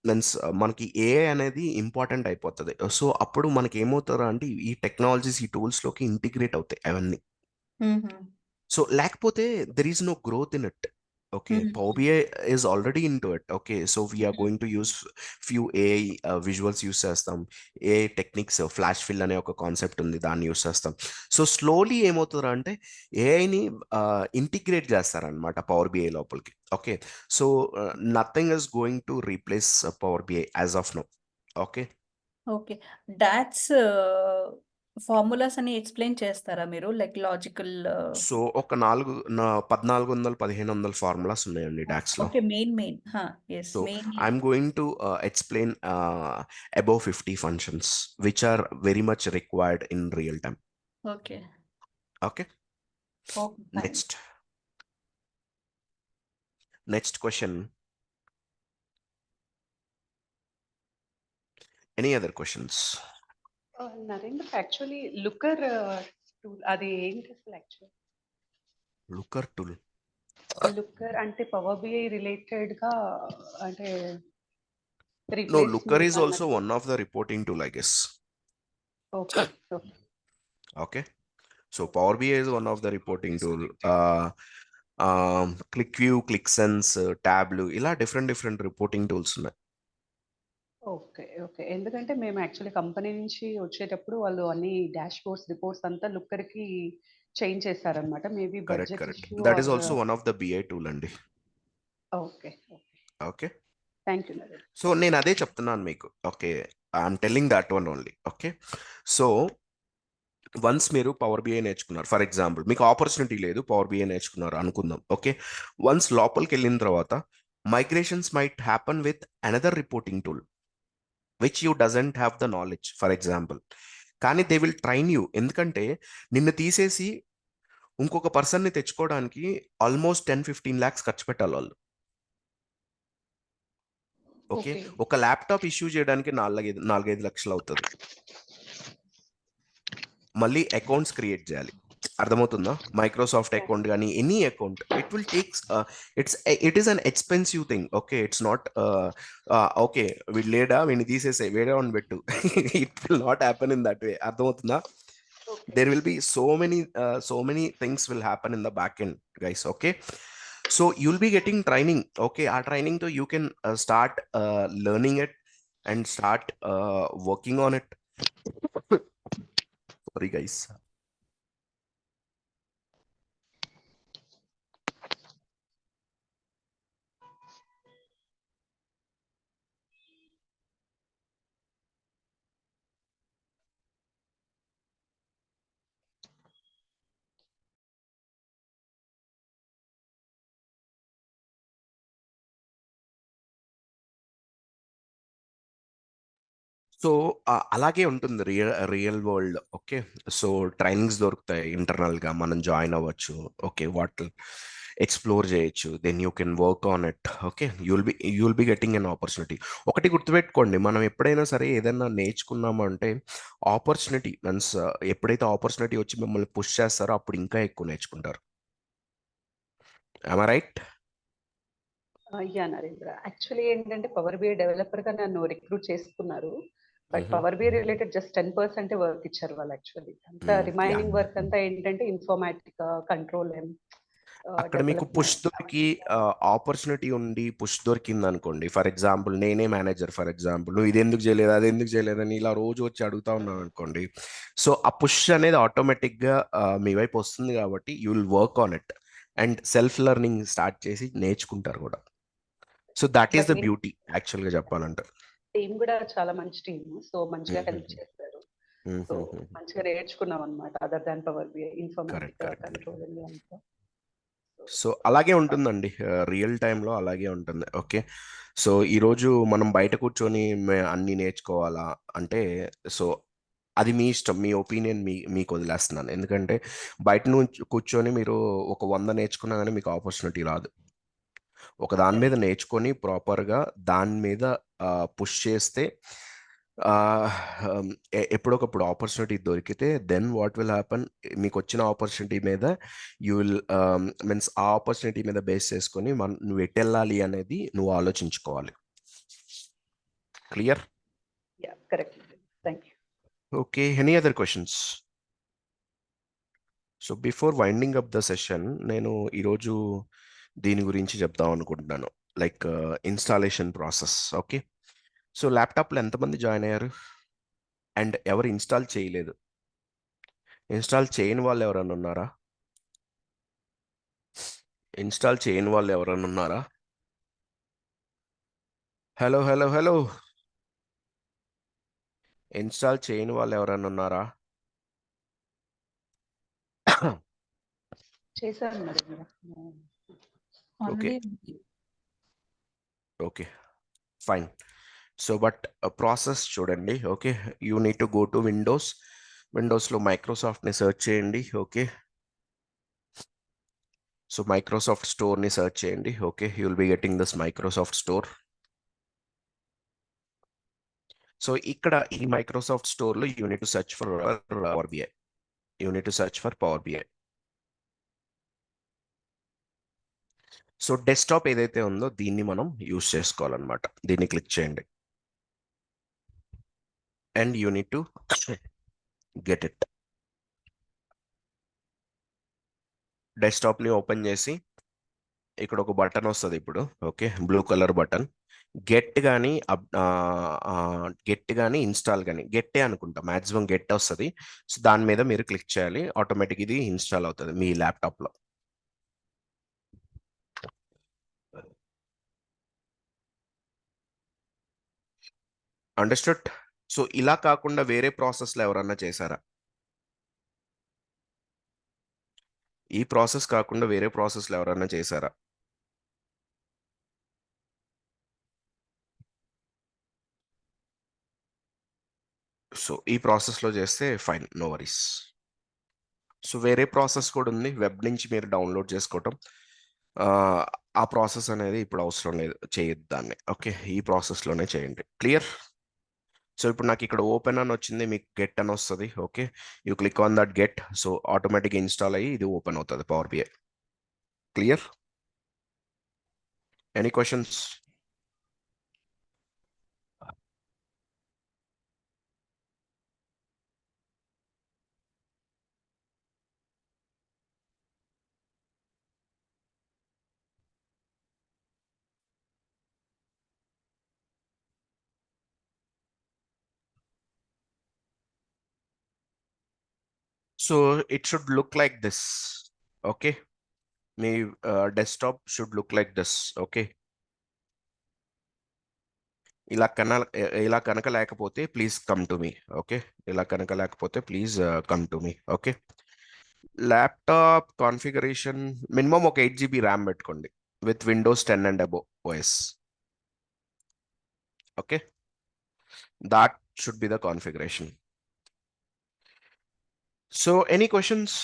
means మనకి ఏఐ అనేది ఇంపార్టెంట్ అయిపోతుంది. సో అప్పుడు మనకి ఏమవుతారు అంటే, ఈ టెక్నాలజీస్ ఈ టూల్స్లోకి ఇంటిగ్రేట్ అవుతాయి అవన్నీ. సో లేకపోతే there is no growth in it. Okay, Power BI is already into it. Okay, so we are going to use few AI visuals use చేస్తాం. AI techniques, ఫ్లాష్ ఫిల్ అనే ఒక concept ఉంది, దాన్ని use చేస్తాం. So slowly ఏమవుతుందా అంటే, ఏఐని integrate చేస్తారనమాట Power BI లోపలికి. Okay, so nothing is going to replace Power BI as of now. Okay, okay. Dots formulas అని ఎక్స్ప్లెయిన్ చేస్తారా మీరు? Like logical. సో ఒక 1400-1500 ఫార్ములాస్ ఉన్నాయండి డాక్స్లో. Okay. Main. Yes, So main. I'm going to explain above 50 functions which are very much required in real time. Okay. Okay. Okay, fine. Next question. Any other questions? Narendra actually Looker tool అది ఏంటి అసలు actual Looker tool. Looker అంటే power BI related గా అంటే No, Looker replacement is also అన్నట్టు. one of the reporting tool, I guess. Okay okay Okay. So Power BI is one of the reporting tool. ClickView, ClickSense, Tableau, ఇలా different reporting tools ఉన్నాయి. Okay okay ఎందుకంటే మేము actually company నుంచి వచ్చేటప్పుడు వాళ్ళు అన్ని dash boards reports అంతా లుక్కర్ కి చేంజ్ చేశారనమాట maybe Correct, budget correct. Issue That is also one of the BI tool అండి. Okay okay Okay. Thank you Narendra. So నేను అదే చెప్తున్నాను మీకు. Okay, I'm telling that one only. Okay, so once మీరు power BI నేర్చుకున్నారు, for example మీకు opportunity లేదు, power BI నేర్చుకున్నారు అనుకుందాం. ఓకే, వన్స్ లోపలికి వెళ్ళిన తర్వాత migrations might happen with another reporting tool which you doesn't have the knowledge, for example. కానీ దే విల్ ట్రైన్ యూ. ఎందుకంటే నిన్ను తీసేసి ఇంకొక పర్సన్ని తెచ్చుకోవడానికి ఆల్మోస్ట్ 10-15 lakhs ఖర్చు పెట్టాలి వాళ్ళు. Okay, Okay. ఒక ల్యాప్టాప్ ఇష్యూ చేయడానికి 4-5 లక్షలు అవుతుంది. మళ్ళీ అకౌంట్స్ క్రియేట్ చేయాలి. అర్థమవుతుందా? మైక్రోసాఫ్ట్ అకౌంట్ కానీ any account, it will takes it is an expensive thing. Okay, it's not okay వీడు లేడా వీడిని తీసేసే వేరే వన్ పెట్టు. It will not happen in that way. అర్థమవుతుందా? There will be so many things will happen in the back end, guys. Okay, so you'll be getting training. Okay, our training, so you can start learning it and start working on it. Sorry guys. So అలాగే ఉంటుంది real world. Okay, so trainings దొరుకుతాయి ఇంటర్నల్గా, మనం join అవ్వచ్చు. Okay, what explore చేయొచ్చు, then you can work on it. Okay, you'll be getting an opportunity. ఒకటి గుర్తుపెట్టుకోండి, మనం ఎప్పుడైనా సరే ఏదైనా నేర్చుకున్నాము అంటే ఆపర్చునిటీ మీన్స్ ఎప్పుడైతే ఆపర్చునిటీ వచ్చి మిమ్మల్ని పుష్ చేస్తారో అప్పుడు ఇంకా ఎక్కువ నేర్చుకుంటారు. am I right? Yeah Narendra, actually ఏంటంటే పవర్ బిఐ డెవలపర్ గా నన్ను రిక్రూట్ చేసుకున్నారు. But power BI related just 10% work ఇచ్చారు వాళ్ళు. యాక్చువల్లీ అంతా రిమైనింగ్ వర్క్ అంతా ఏంటంటే ఇన్ఫర్మాటిక్, కంట్రోల్ అక్కడ మీకు పుష్ దొరికి ఆపర్చునిటీ ఉండి పుష్ దొరికింది అనుకోండి. ఫర్ ఎగ్జాంపుల్ నేనే మేనేజర్, ఫర్ ఎగ్జాంపుల్ నువ్వు ఇది ఎందుకు చేయలేదు అది ఎందుకు చేయలేదని ఇలా రోజు వచ్చి అడుగుతా ఉన్నాను అనుకోండి. సో ఆ పుష్ అనేది ఆటోమేటిక్గా మీ వైపు వస్తుంది కాబట్టి you will work on it and self learning start చేసి నేర్చుకుంటారు కూడా. So that is the beauty యాక్చువల్గా చెప్పాలంటే. టీమ్ కూడా చాలా మంచి టీమ్, సో మంచిగా హెల్ప్ చేస్తారు. సో మంచిగా నేర్చుకున్నాం అనమాట. Other than power BI, Informatica, controlling అంతా. సో అలాగే ఉంటుందండి, రియల్ టైంలో అలాగే ఉంటుంది. ఓకే, సో ఈరోజు మనం బయట కూర్చొని అన్ని నేర్చుకోవాలా అంటే, సో అది మీ ఇష్టం, మీ ఒపీనియన్ మీకు వదిలేస్తున్నాను. ఎందుకంటే బయట నుంచి కూర్చొని మీరు ఒక 100 నేర్చుకున్నా కానీ మీకు ఆపర్చునిటీ రాదు. ఒక దాని మీద నేర్చుకొని ప్రాపర్గా దాని మీద పుష్ చేస్తే ఎప్పుడొకప్పుడు ఆపర్చునిటీ దొరికితే దెన్ వాట్ విల్ హ్యాపన్, మీకు వచ్చిన ఆపర్చునిటీ మీద యూ విల్ మీన్స్ ఆ ఆపర్చునిటీ మీద బేస్ చేసుకొని నువ్వు ఎటు వెళ్ళాలి అనేది నువ్వు ఆలోచించుకోవాలి. Clear? Correct. Thank you. Okay, any other questions? So before winding up the session నేను ఈరోజు దీని గురించి చెప్దాం అనుకుంటున్నాను, like installation process. Okay, so ల్యాప్టాప్లో ఎంతమంది జాయిన్ అయ్యారు అండ్ ఎవరు ఇన్స్టాల్ చేయలేదు? ఇన్స్టాల్ చేయని వాళ్ళు ఎవరైనా ఉన్నారా? ఇన్స్టాల్ చేయని వాళ్ళు ఎవరైనా ఉన్నారా? హలో హలో హలో, ఇన్స్టాల్ చేయని వాళ్ళు ఎవరైనా ఉన్నారా? చేశాను మరి. Okay okay fine. So but process చూడండి. Okay, you need to go to విండోస్లో మైక్రోసాఫ్ట్ని సెర్చ్ చేయండి. ఓకే, సో మైక్రోసాఫ్ట్ స్టోర్ని సెర్చ్ చేయండి. Okay, you will be getting this Microsoft store. So ఇక్కడ ఈ మైక్రోసాఫ్ట్ స్టోర్ లో you need to search for Power BI. You need to search for Power BI. So desktop ఏదైతే ఉందో దీన్ని మనం యూజ్ చేసుకోవాలన్నమాట. దీన్ని క్లిక్ చేయండి and you need to get it. డెస్క్టాప్ని open చేసి ఇక్కడ ఒక బటన్ వస్తుంది ఇప్పుడు. Okay, blue colour button. Get కానీ ఇన్స్టాల్ కానీ, గెట్టే అనుకుంటా, మాక్సిమం గెట్ వస్తుంది. సో దాని మీద మీరు క్లిక్ చేయాలి, ఆటోమేటిక్ ఇది ఇన్స్టాల్ అవుతుంది మీ ల్యాప్టాప్లో. అండర్స్టూడ్? సో ఇలా కాకుండా వేరే ప్రాసెస్లో ఎవరన్నా చేశారా? ఈ ప్రాసెస్ కాకుండా వేరే ప్రాసెస్లో ఎవరన్నా చేశారా? సో ఈ ప్రాసెస్లో చేస్తే ఫైన్, నో వరీస్. సో వేరే ప్రాసెస్ కూడా ఉంది, వెబ్ నుంచి మీరు డౌన్లోడ్ చేసుకోవటం. ఆ ప్రాసెస్ అనేది ఇప్పుడు అవసరం లేదు, చేయొద్దు దాన్ని. ఓకే, ఈ ప్రాసెస్లోనే చేయండి. క్లియర్? సో ఇప్పుడు నాకు ఇక్కడ ఓపెన్ అని వచ్చింది, మీకు గెట్ అని వస్తుంది. Okay, you click on that get. So automatic install అయ్యి ఇది ఓపెన్ అవుతుంది power BI. Clear? Any questions? So it should look like this. Okay, my desktop should look like this. Okay, ఇలా కనుక లేకపోతే please come to me. Okay, ఇలా కనుక లేకపోతే please come to me. Okay, laptop configuration minimum ఒక 8 GB RAM పెట్టుకోండి with Windows 10 and above OS. Okay, that should be the configuration. So any questions?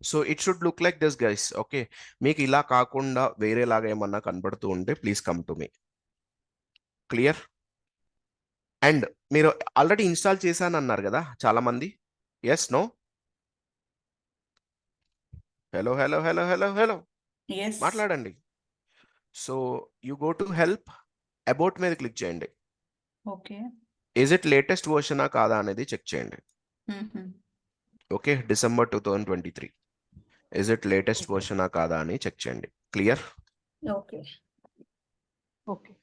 So it should look like this guys. Okay, మీకు ఇలా కాకుండా వేరేలాగా ఏమన్నా కనబడుతూ ఉంటే please come to me. Clear? And మీరు ఆల్రెడీ ఇన్స్టాల్ చేశాను అన్నారు కదా చాలా మంది. Yes, no? Hello hello hello hello hello yes మాట్లాడండి. So you go to help, about మీద క్లిక్ చేయండి. ఓకే ఈజ్ ఇట్ లేటెస్ట్ వర్షనా కాదా అనేది చెక్ చేయండి. Okay, December 2023. Is it latest వర్షనా కాదా అని చెక్ చేయండి. Clear? Okay okay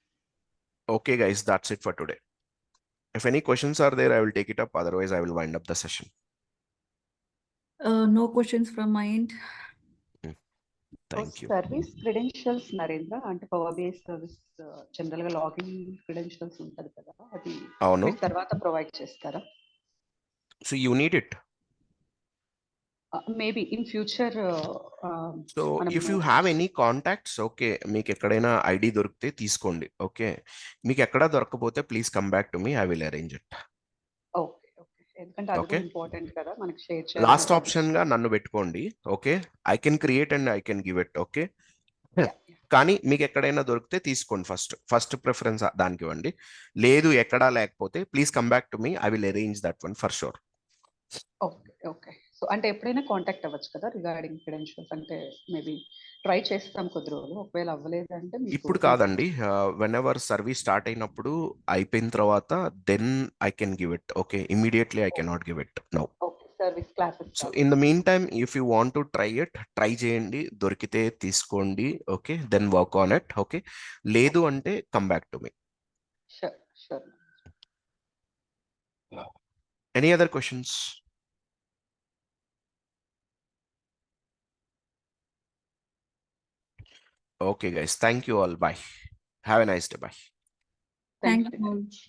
Okay guys, that's it for today. If any questions are there, I will take it up. Otherwise, I will wind up the session. No questions from my end. Thank you. Service credentials Narendra, అంటే power BI service general గా login credentials ఉంటది కదా, అది అవును. మీరు తర్వాత provide చేస్తారా? So you need it. Maybe in future. So if you have any contacts, okay, మీకు ఎక్కడైనా ఐడి దొరికితే తీసుకోండి. ఓకే, మీకు ఎక్కడ దొరకకపోతే please come back to me, I will arrange it. Okay okay, ఎందుకంటే అది కూడా Okay. ఇంపార్టెంట్ కదా మనకి షేర్ చేయాలి. లాస్ట్ ఆప్షన్ గా నన్ను పెట్టుకోండి. Okay, I can create and I can give it. Okay, కానీ మీకు ఎక్కడైనా దొరికితే తీసుకోండి. ఫస్ట్ ప్రిఫరెన్స్ దానికి ఇవ్వండి. లేదు ఎక్కడా లేకపోతే please come back to me, I will arrange that one for sure. Okay okay, so అంటే ఎప్పుడైనా కాంటాక్ట్ అవ్వచ్చు కదా రిగార్డింగ్ క్రెడెన్షియల్స్, అంటే మేబీ ట్రై చేస్తాం కొద్ది రోజులు, ఒకవేళ అవ్వలేదంటే మీకు ఇప్పుడు కాదండి, వెన్ ఎవర్ సర్వీస్ స్టార్ట్ అయినప్పుడు అయిపోయిన తర్వాత then I can give it. Okay, immediately I cannot give it now. Okay, service classes. So in the meantime if you want to try చేయండి, దొరికితే తీసుకోండి. Okay, then work on it. Okay, లేదు అంటే come back to me. Sure sure. Any other questions? Okay guys, thank you all. Bye. Have a nice day. Bye. Thank thank you. You.